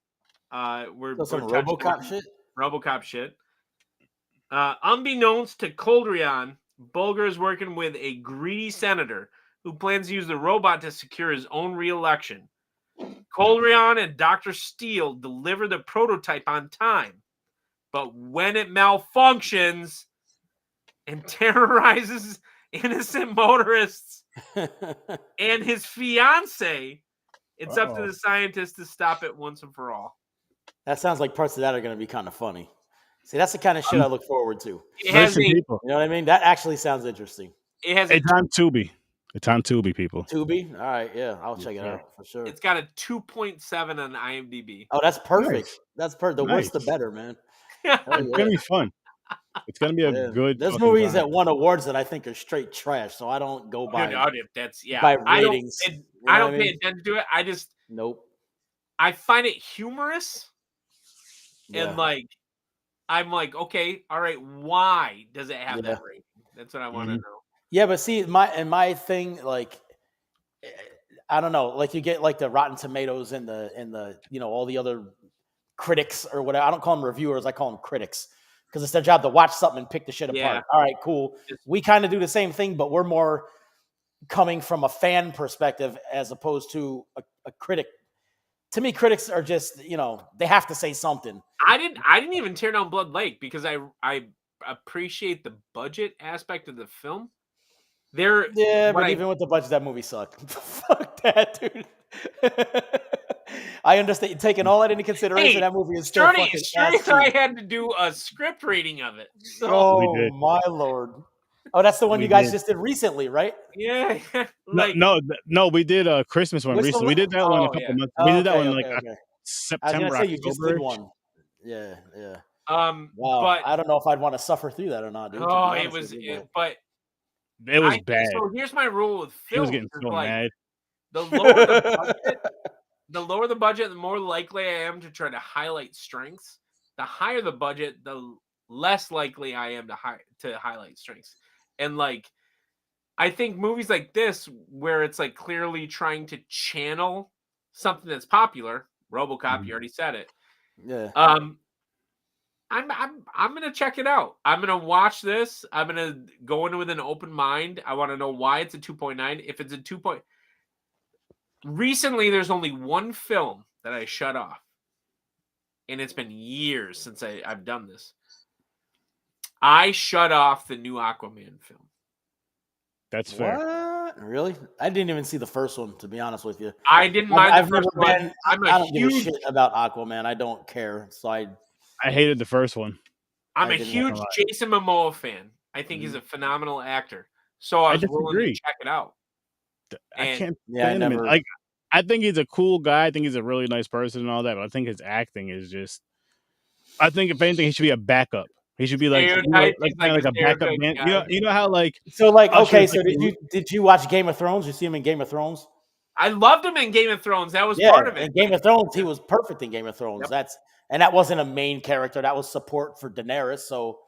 we're some touching RoboCop shit. RoboCop shit. Unbeknownst to Kolderian, Bulger is working with a greedy senator who plans to use the robot to secure his own re-election. Kolderian and Dr. Steele deliver the prototype on time, but when it malfunctions and terrorizes innocent motorists and his fiance, it's up to the scientists to stop it once and for all. That sounds like parts of that are going to be kind of funny. See, that's the kind of shit I look forward to. It has you know what I mean? That actually sounds interesting. It has It's on Tubi. It's on Tubi, people. Tubi? All right, yeah, I'll check it out for sure. It's got a 2.7 on IMDb. Oh, that's perfect. Nice. That's perfect. The worse the better, man. It's gonna be fun. It's gonna be a good. There's fucking movies time. that won awards that I think are straight trash, so I don't go by. That's by ratings. I don't pay attention to it. I just I find it humorous, and like I'm like, okay, all right, why does it have that rating? That's what I want to know. Yeah, but see, my thing, like, I don't know, like you get like the Rotten Tomatoes and the all the other critics or whatever. I don't call them reviewers, I call them critics because it's their job to watch something and pick the shit apart. All right, cool. We kind of do the same thing, but we're more coming from a fan perspective as opposed to a critic. To me, critics are just, they have to say something. I didn't even tear down Blood Lake because I appreciate the budget aspect of the film. But even with the budget, that movie sucked. Fuck that, dude. I understand taking all that into consideration. That movie is still fucking ass cheap. I had to do a script reading of it. So. Oh my lord! Oh, that's the one you guys just did recently, right? Yeah. No, we did a Christmas one recently. We did that one a couple months. We did that one September. I was gonna say you just did one. Yeah. Wow. But I don't know if I'd want to suffer through that or not, dude. Oh, it was bad. So here's my rule with films. He was getting so mad. The lower the budget, the more likely I am to try to highlight strengths. The higher the budget, the less likely I am to highlight strengths. And like, I think movies like this, where it's like clearly trying to channel something that's popular, RoboCop, you already said it. Yeah. I'm gonna check it out. I'm gonna watch this. I'm gonna go in with an open mind. I want to know why it's a 2.9. If it's a 2. Recently, there's only one film that I shut off, and it's been years since I've done this. I shut off the new Aquaman film. That's fair. What? Really? I didn't even see the first one, to be honest with you. I didn't mind I've the first never one. been. I'm I don't give a shit about Aquaman. I don't care. So I hated the first one. I'm a huge Jason Momoa fan. I think he's a phenomenal actor. So I was willing to check it out. I can't. Yeah, I never. I think he's a cool guy. I think he's a really nice person and all that. But I think his acting is just. I think if anything, he should be a backup. He should be like Stereotype. like He's playing like like a a backup stereotype band. guy. You know how like So like, okay, Usher's so like did you watch Game of Thrones? You see him in Game of Thrones? I loved him in Game of Thrones. That was Yeah, part of it. in Game of Thrones, he was perfect in Game of Thrones. Yep. That wasn't a main character. That was support for Daenerys. So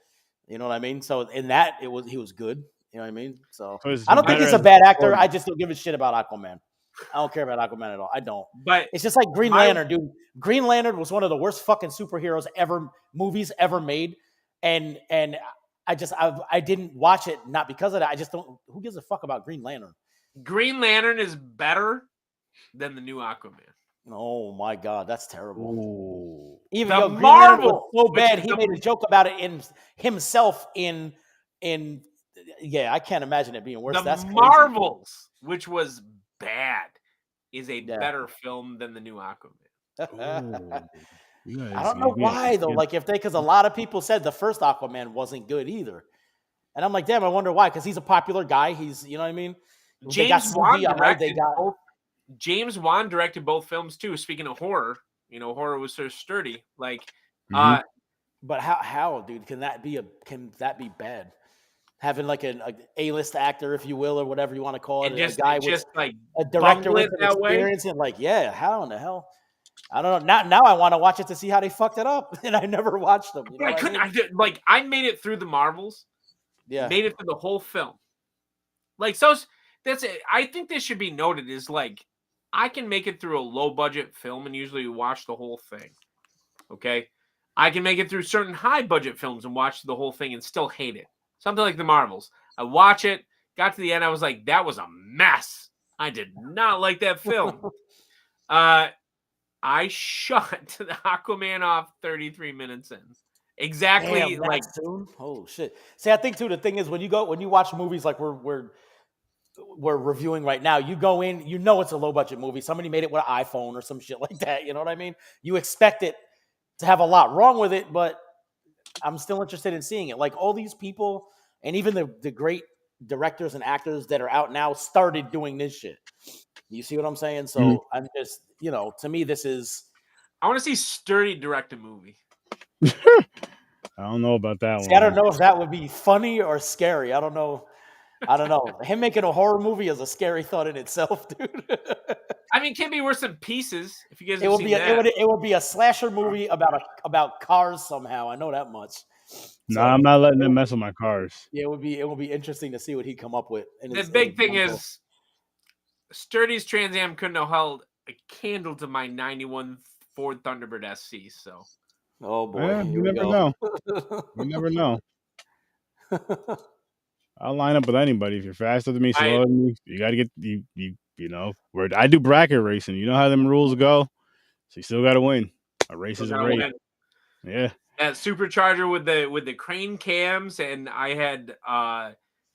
you know what I mean. So in that, he was good. You know what I mean. So I don't think he's a bad actor. I just don't give a shit about Aquaman. I don't care about Aquaman at all. I don't. But it's just like Green Lantern, dude. Green Lantern was one of the worst fucking superheroes movies ever made, and I didn't watch it not because of that. I just don't. Who gives a fuck about Green Lantern? Green Lantern is better than the new Aquaman. Oh my god, that's terrible. Ooh. Even the Green Lantern was Marvel, so bad, which he is made a joke about it in himself in yeah, I can't imagine it being worse. the That's crazy. Marvels, which was bad, is a Yeah. better film than the new Aquaman. I don't know why though. Like because a lot of people said the first Aquaman wasn't good either, and I'm like, damn, I wonder why. Because he's a popular guy. He's, you know what I mean. James Wan directed both films too. Speaking of horror, horror was so sturdy. Like, but how, dude? Can that be bad? Having like an A-list actor, if you will, or whatever you want to call it, just, a guy just with like a director with that experience, and like, yeah, how in the hell? I don't know. Now I want to watch it to see how they fucked it up, and I never watched them. You know I couldn't. I made it through the Marvels. Yeah, made it through the whole film. Like, so that's it. I think this should be noted is like I can make it through a low budget film and usually watch the whole thing. Okay, I can make it through certain high budget films and watch the whole thing and still hate it. Something like the Marvels. I watch it, got to the end, I was like, that was a mess. I did not like that film. I shut the Aquaman off 33 minutes in. Exactly. Damn, like soon? Oh shit. See, I think too, the thing is when you watch movies like we're reviewing right now, you go in, you know it's a low budget movie. Somebody made it with an iPhone or some shit like that. You know what I mean? You expect it to have a lot wrong with it, but I'm still interested in seeing it. Like all these people, and even the great directors and actors that are out now started doing this shit. You see what I'm saying? So I'm just, to me, this is. I want to see Sturdy direct a movie. I don't know about that one. I don't know if that would be funny or scary. I don't know. Him making a horror movie is a scary thought in itself, dude. I mean, it can't be worse than Pieces. If you guys it have would seen be that. It would be a slasher movie about cars somehow. I know that much. No, I'm not letting them mess with my cars. Yeah, it would be interesting to see what he come up with. The big thing is, Sturdy's Trans Am couldn't have held a candle to my '91 Ford Thunderbird SC. So, oh boy, yeah, you never know. You never know. I'll line up with anybody. If you're faster than me, slower than me, you got to get you know. Where I do bracket racing, you know how them rules go. So you still got to win. A race is a race. Yeah. That supercharger with the crane cams, and I had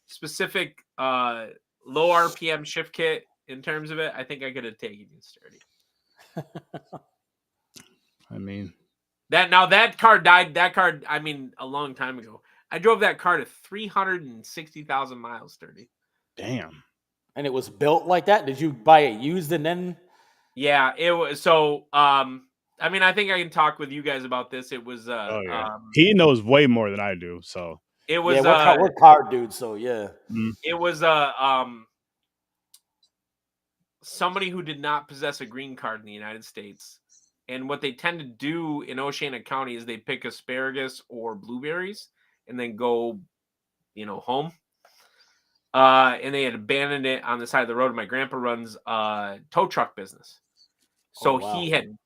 specific low RPM shift kit in terms of it. I think I could have taken you Sturdy. I mean, that car died. That car, I mean, a long time ago. I drove that car to 360,000 miles, Sturdy. Damn. And it was built like that? Did you buy it used and then? Yeah, it was. So, I mean, I think I can talk with you guys about this. It was. He knows way more than I do. So it was. We're car dudes, so yeah. It was somebody who did not possess a green card in the United States. And what they tend to do in Oceana County is they pick asparagus or blueberries and then go, home. And they had abandoned it on the side of the road. My grandpa runs tow truck business. So he had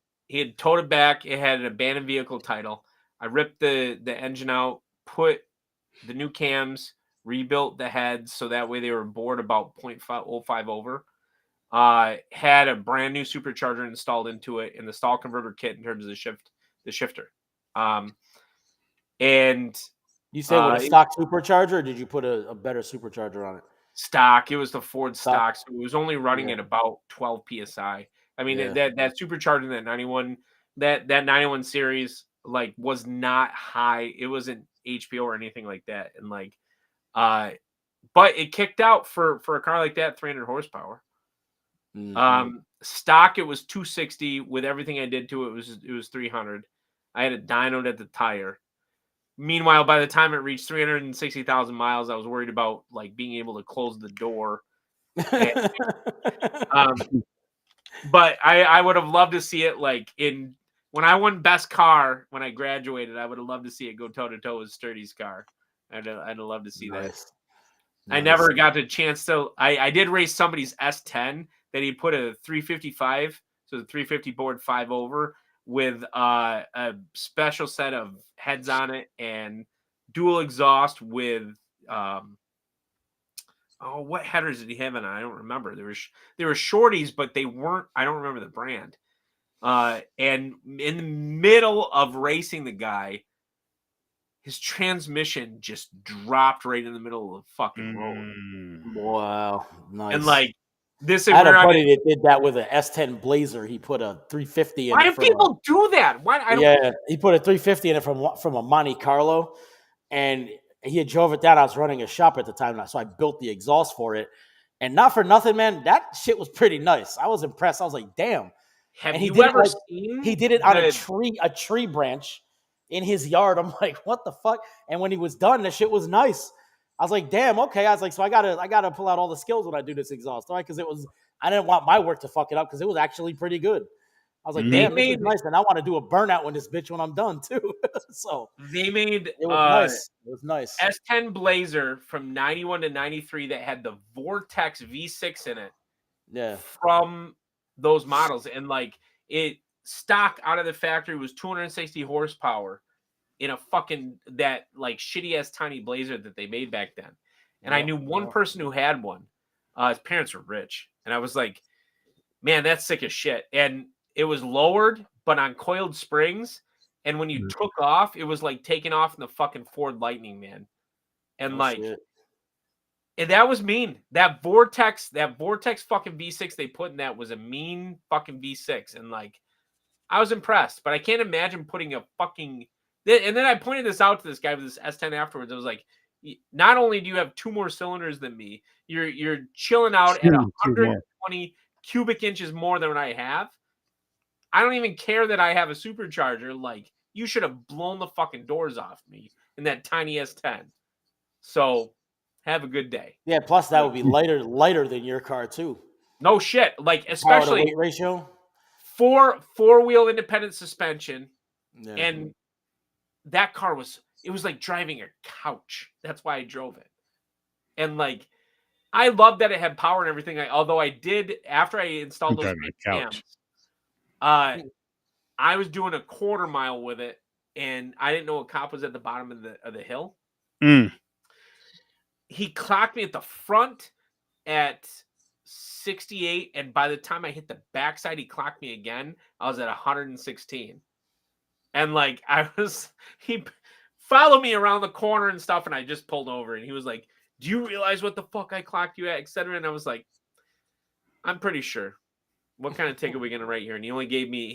towed it back. It had an abandoned vehicle title. I ripped the engine out, put the new cams, rebuilt the heads so that way they were bored about 0.05 over. Had a brand new supercharger installed into it and the stall converter kit in terms of the shifter. And you said with a stock supercharger, or did you put a better supercharger on it? Stock. It was the Ford stock. So it was only running at about 12 PSI. I mean, that supercharger in that 91, that 91 series, like, was not high. It wasn't HPO or anything like that. And but it kicked out for a car like that, 300 horsepower. Stock, it was 260. With everything I did to it, it was 300. I had it dynoed at the tire. Meanwhile, by the time it reached 360,000 miles, I was worried about like being able to close the door. And, but I would have loved to see it like when I won best car when I graduated. I would have loved to see it go toe to toe with Sturdy's car. I'd have loved to see that. I never got the chance to. I did race somebody's S10 that he put a 355, so the 350 board 5 over with a special set of heads on it and dual exhaust with what headers did he have in it? I don't remember. There were shorties, but they weren't. I don't remember the brand. And in the middle of racing the guy, his transmission just dropped right in the middle of the fucking road. Wow, nice. And like this, I had a buddy that did that with an S10 Blazer. He put a 350 in. Why do people do that? Why? He put a 350 in it from a Monte Carlo, and he had drove it down. I was running a shop at the time, so I built the exhaust for it. And not for nothing, man, that shit was pretty nice. I was impressed. I was like, damn. Have you ever seen? He did it on a tree branch in his yard. I'm like, what the fuck? And when he was done, the shit was nice. I was like, damn, okay. I was like, so I gotta pull out all the skills when I do this exhaust, right? Because I didn't want my work to fuck it up because it was actually pretty good. I was like, damn, this is nice, and I want to do a burnout when this bitch when I'm done too. So they made it was nice. It was nice. S10 Blazer from 91 to 93 that had the Vortex V6 in it. Yeah. From those models, and like it stock out of the factory was 260 horsepower in a fucking that like shitty ass tiny Blazer that they made back then. And I knew one person who had one. His parents were rich, and I was like, man, that's sick as shit. And it was lowered, but on coiled springs. And when you took off, it was like taking off in the fucking Ford Lightning, man. And and that was mean. That Vortex fucking V6 they put in that was a mean fucking V6. And like, I was impressed, but I can't imagine putting a fucking. And then I pointed this out to this guy with this S10 afterwards. I was like, not only do you have 2 more cylinders than me, you're chilling out at 120 cubic inches more than what I have. I don't even care that I have a supercharger. Like, you should have blown the fucking doors off me in that tiny S10. So, have a good day. Yeah, plus that would be lighter than your car too. No shit. Like, especially weight ratio. 4-wheel independent suspension. Yeah. And that car was like driving a couch. That's why I drove it. And like, I love that it had power and everything. Although I did, after I installed those cams, I was doing a quarter mile with it, and I didn't know a cop was at the bottom of the hill. He clocked me at the front at 68, and by the time I hit the backside, he clocked me again. I was at 116. And like, he followed me around the corner and stuff, and I just pulled over, and he was like, do you realize what the fuck I clocked you at, etc.? And I was like, I'm pretty sure. What kind of ticket are we gonna write here? And he only gave me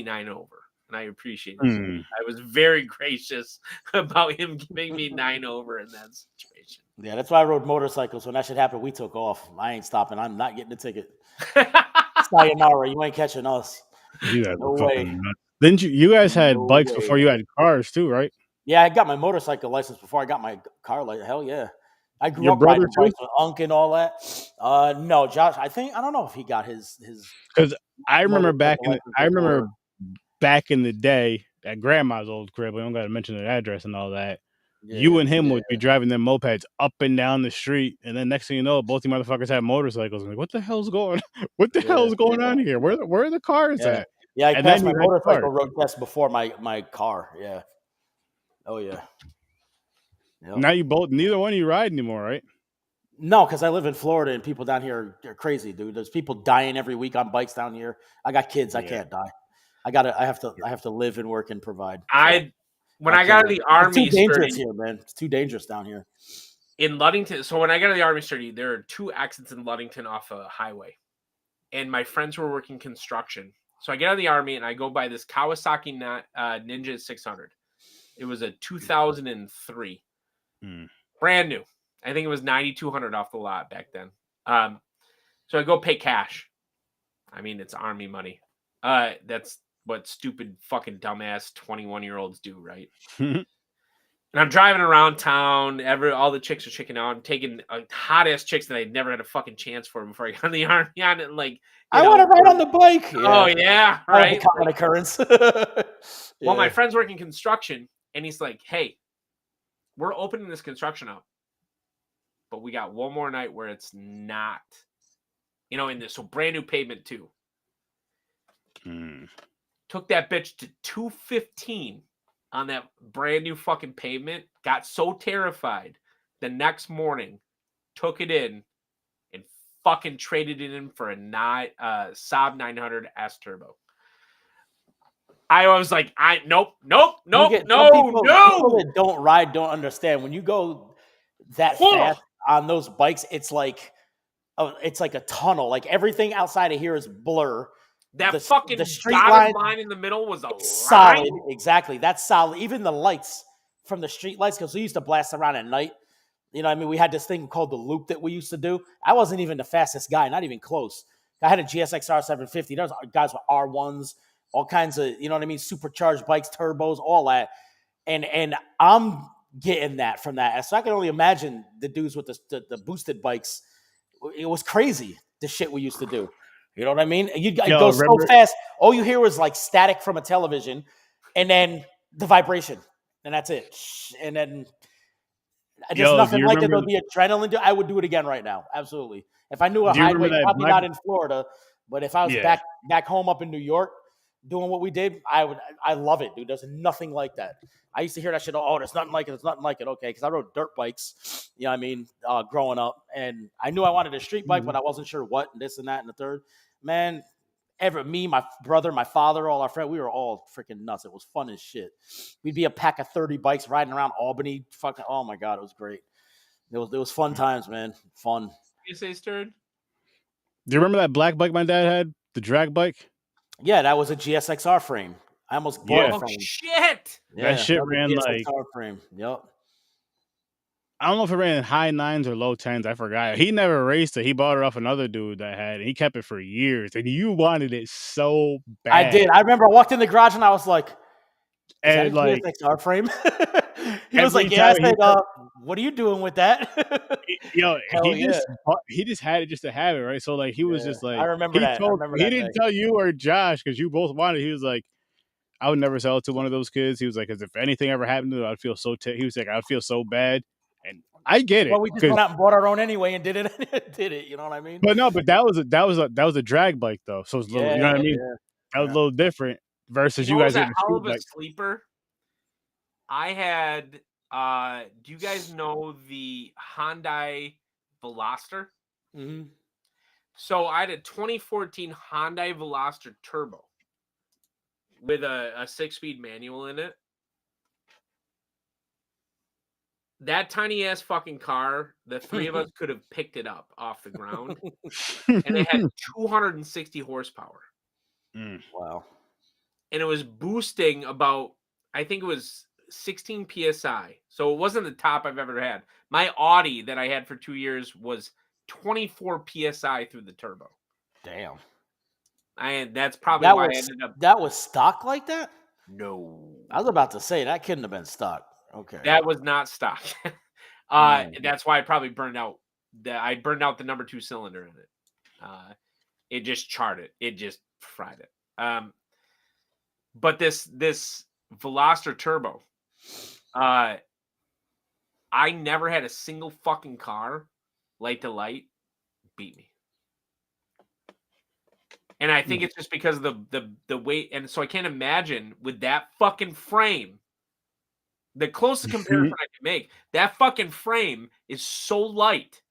9 over, and I appreciate it. I was very gracious about him giving me 9 over in that situation. Yeah, that's why I rode motorcycles. When that shit happened, we took off. I ain't stopping. I'm not getting the ticket. Sayonara, you ain't catching us. No way. Didn't you guys had bikes before you had cars too, right? Yeah, I got my motorcycle license before I got my car license. Hell yeah. I grew up riding bikes with Unc and all that. No, Josh, I don't know if he got his because I remember back in the day at grandma's old crib. We don't gotta mention the address and all that. Yeah, you and him would be driving them mopeds up and down the street, and then next thing you know, both you motherfuckers have motorcycles. I'm like, what the hell's going on here? Where are the cars at? Yeah, I passed my motorcycle road test before my car. Yeah. Oh yeah. Yep. Now neither one of you ride anymore, right? No, because I live in Florida and people down here are crazy, dude. There's people dying every week on bikes down here. I got kids. I can't die. I have to live and work and provide. When I got out of the army, it's too dangerous here, man. It's too dangerous down here. In Ludington, so when I got out of the army, Sturdy, there are 2 accidents in Ludington off a highway, and my friends were working construction. So I get out of the army and I go buy this Kawasaki Ninja 600. It was a 2003. Brand new. I think it was $9,200 off the lot back then. So I go pay cash. I mean, it's army money. That's what stupid fucking dumbass 21-year-olds do, right? And I'm driving around town. All the chicks are checking out. I'm taking hot ass chicks that I'd never had a fucking chance for before I got in the army. On it, like, I want to ride on the bike. Oh yeah, right. Common occurrence. Well, my friend's working construction, and he's like, "Hey, we're opening this construction up, but we got one more night where it's not, in this brand new pavement too." Took that bitch to 215 on that brand new fucking pavement. Got so terrified the next morning, took it in, and fucking traded it in for a Saab 900 S Turbo. I was like, nope. People that don't ride don't understand. When you go that fast on those bikes, it's like a tunnel. Like everything outside of here is blur. The street line in the middle was solid. Exactly. That's solid. Even the lights from the street lights, because we used to blast around at night. You know what I mean? We had this thing called the loop that we used to do. I wasn't even the fastest guy, not even close. I had a GSXR 750. There was guys with R1s, all kinds of, you know what I mean, supercharged bikes, turbos, all that. And I'm getting that from that. So I can only imagine the dudes with the boosted bikes. It was crazy, the shit we used to do. You know what I mean? You'd go so fast. All you hear was like static from a television and then the vibration. And that's it. And then just nothing like it. There'll be adrenaline. I would do it again right now. Absolutely. If I knew a highway, probably not in Florida, but if I was back home up in New York doing what we did, I love it, dude. There's nothing like that. I used to hear that shit. Oh, there's nothing like it. There's nothing like it. Okay. Because I rode dirt bikes, you know what I mean, growing up. And I knew I wanted a street bike, but I wasn't sure what, and this and that and the third. Man, me, my brother, my father, all our friends, we were all freaking nuts. It was fun as shit. We'd be a pack of 30 bikes riding around Albany. Fucking, oh my God, it was great. It was fun times, man. Fun. You say, Sturd? Do you remember that black bike my dad had? The drag bike? Yeah, that was a GSXR frame. I almost bought it from him. Shit! Yeah, that shit ran like frame. Yep. I don't know if it ran in high 9s or low 10s. I forgot. He never raced it. He bought it off another dude that had it. He kept it for years, and you wanted it so bad. I did. I remember I walked in the garage and I was like, and like GSXR frame. He was like, "Yeah." I said, "What are you doing with that?" He just had it just to have it, right? So like he was just like, I remember that. He didn't tell you or Josh because you both wanted. He was like, I would never sell it to one of those kids. He was like, because if anything ever happened to it, I'd feel so. He was like, I'd feel so bad. And I get it. Well, we just went out and bought our own anyway and did it. You know what I mean? But no, but that was a drag bike though. So it's little, you know what I mean? Yeah. That was a little different versus you guys. That hell of a sleeper. I had. Do you guys know the Hyundai Veloster? Mm-hmm. So I had a 2014 Hyundai Veloster Turbo with a 6-speed manual in it. That tiny ass fucking car, the three of us could have picked it up off the ground. And it had 260 horsepower. Wow. And it was boosting about, I think it was 16 PSI. So it wasn't the top I've ever had. My Audi that I had for 2 years was 24 PSI through the turbo. Damn. That's probably why I ended up. That was stock like that? No. I was about to say that couldn't have been stock. Okay. That was not stock. That's why I probably burned out. I burned out the number 2 cylinder in it. It just charred it. It just fried it. But this Veloster Turbo, I never had a single fucking car, light to light, beat me. And I think it's just because of the weight. And so I can't imagine with that fucking frame. The closest comparison I can make, that fucking frame is so light.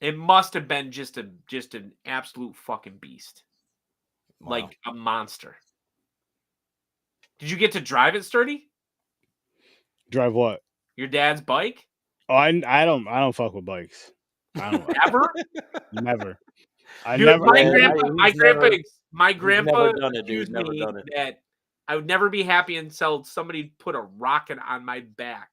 It must have been just an absolute fucking beast. Wow. Like a monster. Did you get to drive it, Sturdy? Drive what? Your dad's bike? Oh, I don't fuck with bikes. I don't Ever? Never. My grandpa accused me that I would never be happy until somebody put a rocket on my back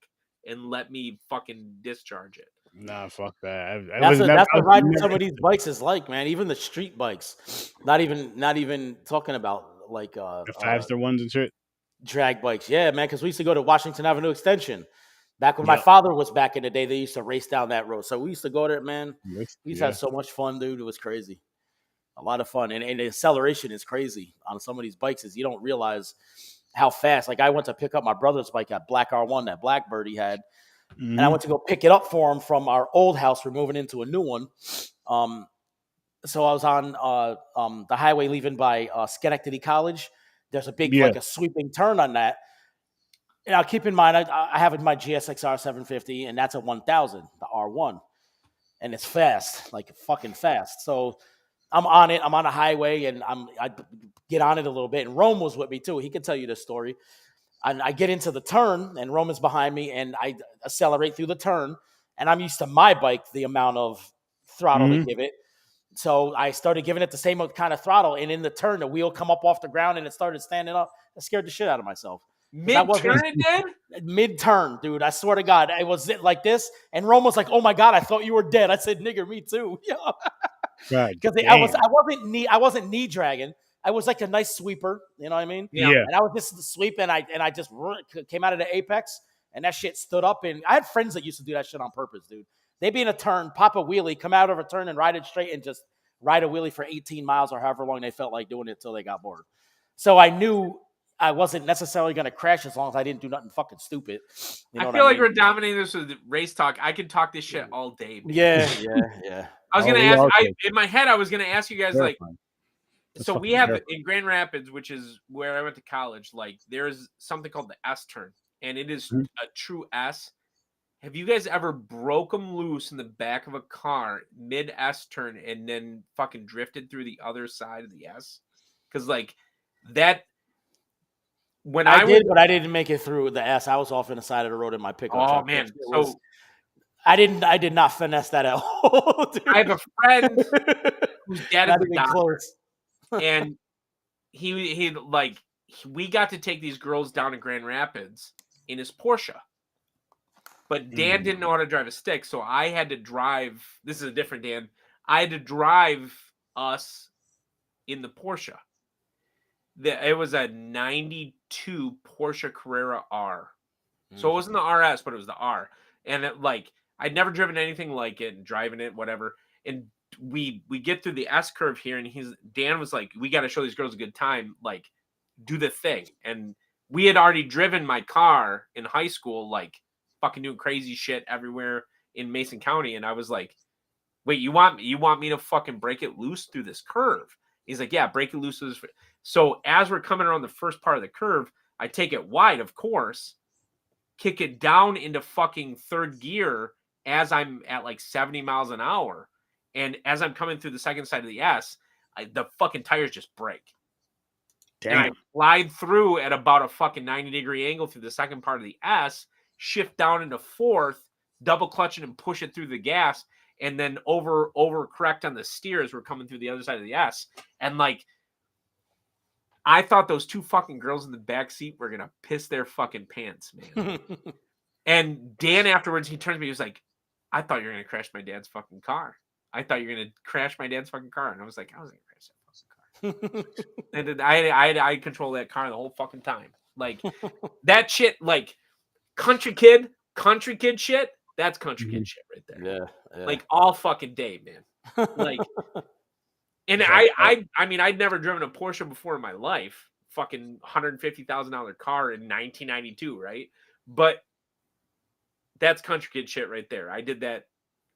and let me fucking discharge it. Nah, fuck that. I That's was what never. that's I what was riding some never of these bikes is like, man. Even the street bikes, not even talking about like the faster ones and shit. drag bikes. Yeah, man, because we used to go to Washington Avenue Extension. Back when my Yep. father was back in the day, they used to race down that road. So we used to go there, man. We used to have Yeah. so much fun, dude. It was crazy. A lot of fun. And the acceleration is crazy on some of these bikes is you don't realize how fast. Like I went to pick up my brother's bike at Black R1, that Blackbird he had. And I Mhm. went to go pick it up for him from our old house. We're moving into a new one. So I was on the highway leaving by Schenectady College. There's a big, Yeah. like a sweeping turn on that. Now, keep in mind, I have my GSXR 750, and that's a 1000, the R1, and it's fast, like fucking fast. So I'm on it. I'm on a highway, and I get on it a little bit. And Rome was with me too. He could tell you this story. And I get into the turn, and Rome is behind me, and I accelerate through the turn. And I'm used to my bike, the amount of throttle to Mhm. give it. So I started giving it the same kind of throttle, and in the turn, the wheel come up off the ground, and it started standing up. I scared the shit out of myself. 'Cause I wasn't Mid-turn it did? mid-turn, dude. I swear to God, it was like this, and Rome was like, "Oh my God, I thought you were dead." I said, "Nigger, me too." Yeah, God because damn. I wasn't knee dragging. I was like a nice sweeper. You know what I mean? Yeah. Yeah. And I was just sweeping. I just came out of the apex, and that shit stood up. And I had friends that used to do that shit on purpose, dude. They'd be in a turn, pop a wheelie, come out of a turn, and ride it straight, and just ride a wheelie for 18 miles or however long they felt like doing it till they got bored. So I knew I wasn't necessarily going to crash as long as I didn't do nothing fucking stupid. You know I what feel I like mean? we're dominating this with race talk. I could talk this shit all day. Man. Yeah. I was Oh, gonna we ask. are In my head, I was gonna ask you guys like, terrifying. That's so we fucking have terrifying. in Grand Rapids, which is where I went to college. Like, there's something called the S turn, and it is Mhm. a true S. Have you guys ever broke them loose in the back of a car mid S turn and then fucking drifted through the other side of the S? Because like that, when I I was, did, but I didn't make it through the S. I was off on the side of the road in my pickup oh truck. That man, shit was, so I did not finesse that at all. Dude. I have a friend whose dad is Not a even doctor, close. and we got to take these girls down to Grand Rapids in his Porsche. But Dan didn't know how to drive a stick, so I had to drive. This is a different Dan. I had to drive us in the Porsche. It was a 92 Porsche Carrera R. So it wasn't the RS, but it was the R. And it, like, I'd never driven anything like it, and driving it, whatever. And we get through the S curve here, and Dan was like, "We got to show these girls a good time. Like, do the thing." And we had already driven my car in high school, like fucking doing crazy shit everywhere in Mason County. And I was like, "Wait, you want me to fucking break it loose through this curve?" He's like, "Yeah, break it loose." So as we're coming around the first part of the curve, I take it wide, of course, kick it down into fucking third gear as I'm at like 70 miles an hour. And as I'm coming through the second side of the S, the fucking tires just break. And I Damn. glide through at about a fucking 90-degree angle through the second part of the S, shift down into fourth, double clutch it and push it through the gas, and then over correct on the steer as we're coming through the other side of the S. And like, I thought those two fucking girls in the back seat were gonna piss their fucking pants, man. And Dan afterwards, he turned to me, he was like, "I thought you were gonna crash my dad's fucking car. I thought you were gonna crash my dad's fucking car." And I was like, "I was gonna crash that fucking car." And then I control that car the whole fucking time. Like that shit, like country kid shit. That's country kid shit right there. Yeah. Like all fucking day, man. Like, and I mean, I'd never driven a Porsche before in my life. Fucking $150,000 car in 1992, right? But that's country kid shit right there. I did that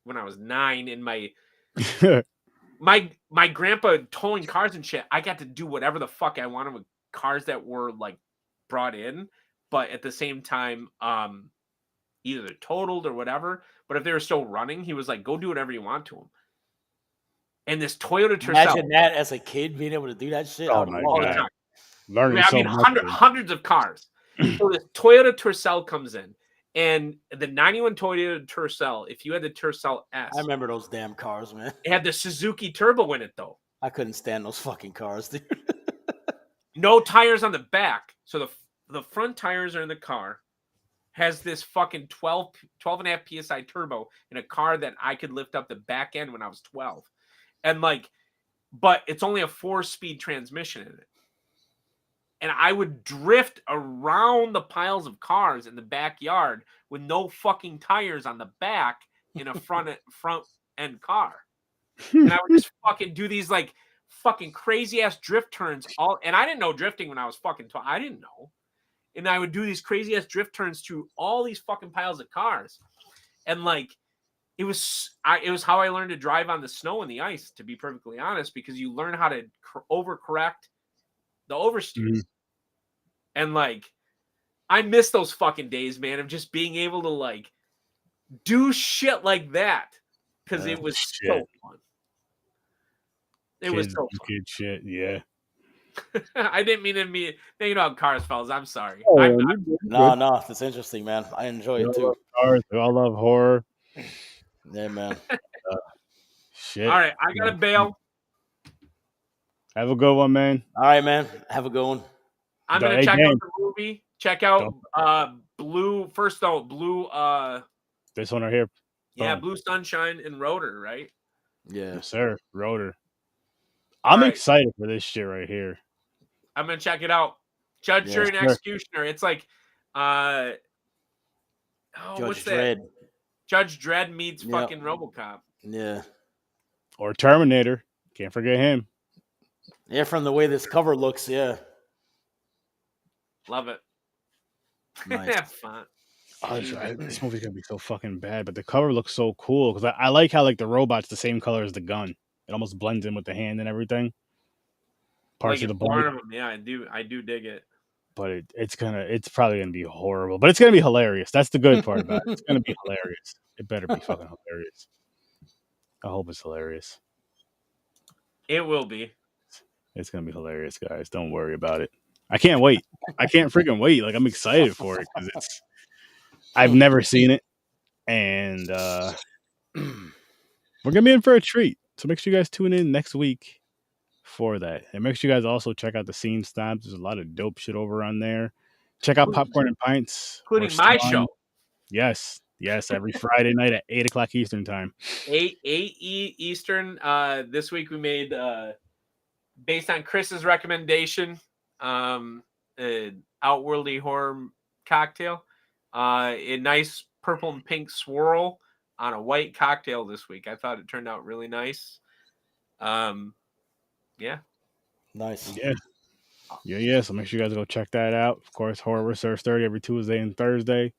when I was 9 in my grandpa towing cars and shit. I got to do whatever the fuck I wanted with cars that were like brought in, but at the same time, either they're totaled or whatever. But if they were still running, he was like, "Go do whatever you want to them." And this Toyota Tercel, Imagine that as a kid being able to do that shit. Oh I would my love all the God. time. Learning I so mean, much. hundreds of cars. So this Toyota Tercel comes in, and the 91 Toyota Tercel, if you had the Tercel S, I remember those damn cars, man. it had the Suzuki turbo in it, though. I couldn't stand those fucking cars, dude. No tires on the back. So the front tires are in the car. has this fucking 12 and a half PSI turbo in a car that I could lift up the back end when I was 12. And like, but it's only a 4-speed transmission in it. And I would drift around the piles of cars in the backyard with no fucking tires on the back in a front end car. And I would just fucking do these like fucking crazy ass drift turns and I didn't know drifting when I was fucking 12. I didn't know. And I would do these crazy ass drift turns through all these fucking piles of cars. And like it was how I learned to drive on the snow and the ice, to be perfectly honest, because you learn how to overcorrect the oversteers. And like I miss those fucking days, man, of just being able to like do shit like that, because it was so fun. It was so fun. Good shit, yeah. I didn't mean to be thinking about cars, fellas. I'm sorry. No, it's interesting, man. I enjoy it too. Cars, we all love horror. Yeah, man. Shit. All right, I gotta bail. Have a good one, man. All right, man. Have a good one. I'm gonna check out the movie. Check out Blue. First though, Blue. This one right here. Yeah, Blue Sunshine and Rotor, right? Yeah, yes, sir. Rotor. I'm excited for this shit right here. I'm gonna check it out. Judge, Jury, and Executioner. It's like, Judge what's Dredd. that? Judge Dredd meets fucking RoboCop. Yeah. Or Terminator. Can't forget him. Yeah, from the way this cover looks, yeah. Love it. Nice. Fun. This movie's gonna be so fucking bad, but the cover looks so cool because I like how like the robot's the same color as the gun. It almost blends in with the hand and everything. Parts like of the body. Yeah, I do dig it. But it's probably gonna be horrible. But it's gonna be hilarious. That's the good part about it. It's gonna be hilarious. It better be fucking hilarious. I hope it's hilarious. It will be. It's gonna be hilarious, guys. Don't worry about it. I can't wait. I can't freaking wait. Like I'm excited for it because I've never seen it, and we're gonna be in for a treat. So make sure you guys tune in next week for that, and make sure you guys also check out the Scene Stabs. There's a lot of dope shit over on there. Check out Popcorn and Pints, including my show. Yes, every Friday night at 8:00 Eastern time. 8 Eastern. This week we made based on Chris's recommendation, an outworldly horror cocktail. A nice purple and pink swirl on a white cocktail this week. I thought it turned out really nice. Yeah. Nice. Yeah. So make sure you guys go check that out. Of course, Horror Research 30 every Tuesday and Thursday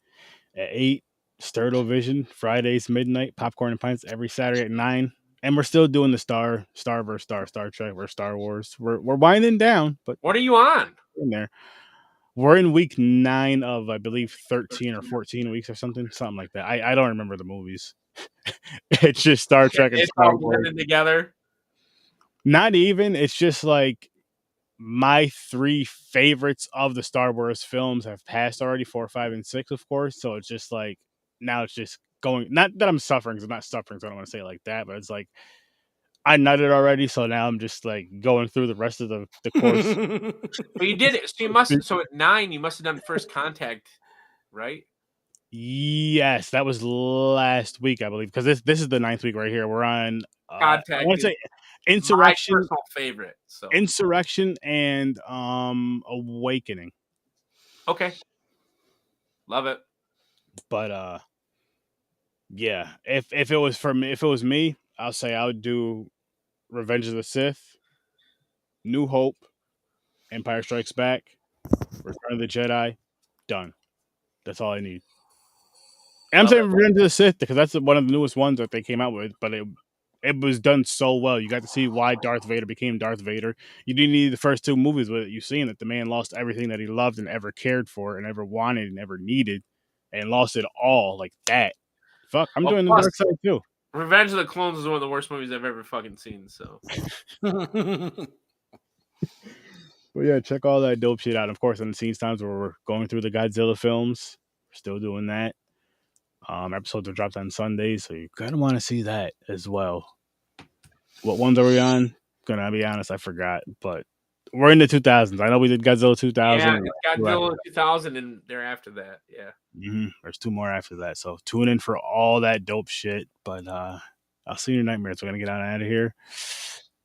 at 8. Sturd Vision Fridays midnight. Popcorn and Pints every Saturday at 9. And we're still doing the Star versus Star Trek or Star Wars. We're winding down, but what are you on? In there. We're in week 9 of, I believe, 13 or 14 weeks or something like that. I don't remember the movies. It's just Star Trek and Star Wars blended together. Not even. It's just like my 3 favorites of the Star Wars films have passed already, 4, 5, and 6, of course. So it's just like now it's just going. Not that I'm suffering, because I'm not suffering. So I don't want to say it like that, but it's like I nutted already, so now I'm just like going through the rest of the course. But you did it. So you must. So at 9, you must have done First Contact, right? Yes, that was last week, I believe, because this is the 9th week right here. We're on. Contact. I want to say Insurrection. My personal favorite. So Insurrection and Awakening. Okay. Love it. But yeah, if it was me, I'll say I would do Revenge of the Sith, New Hope, Empire Strikes Back, Return of the Jedi. Done. That's all I need. And I'm saying Revenge of the Sith because that's one of the newest ones that they came out with, but it was done so well. You got to see why Darth Vader became Darth Vader. You didn't need the first 2 movies with it. You've seen that the man lost everything that he loved and ever cared for and ever wanted and ever needed, and lost it all like that. Fuck, I'm doing the dark side too. Revenge of the Clones is one of the worst movies I've ever fucking seen. So, but yeah, check all that dope shit out. Of course, in the Scenes Times where we're going through the Godzilla films, we're still doing that. Episodes are dropped on Sundays, so you're gonna want to see that as well. What ones are we on? Gonna be honest, I forgot, but we're in the 2000s. I know we did Godzilla 2000. Yeah, it's Godzilla 2000, and they're after that. Yeah. There's 2 more after that. So tune in for all that dope shit. But I'll see you in nightmares. We're gonna get on out of here.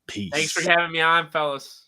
Peace. Thanks for having me on, fellas.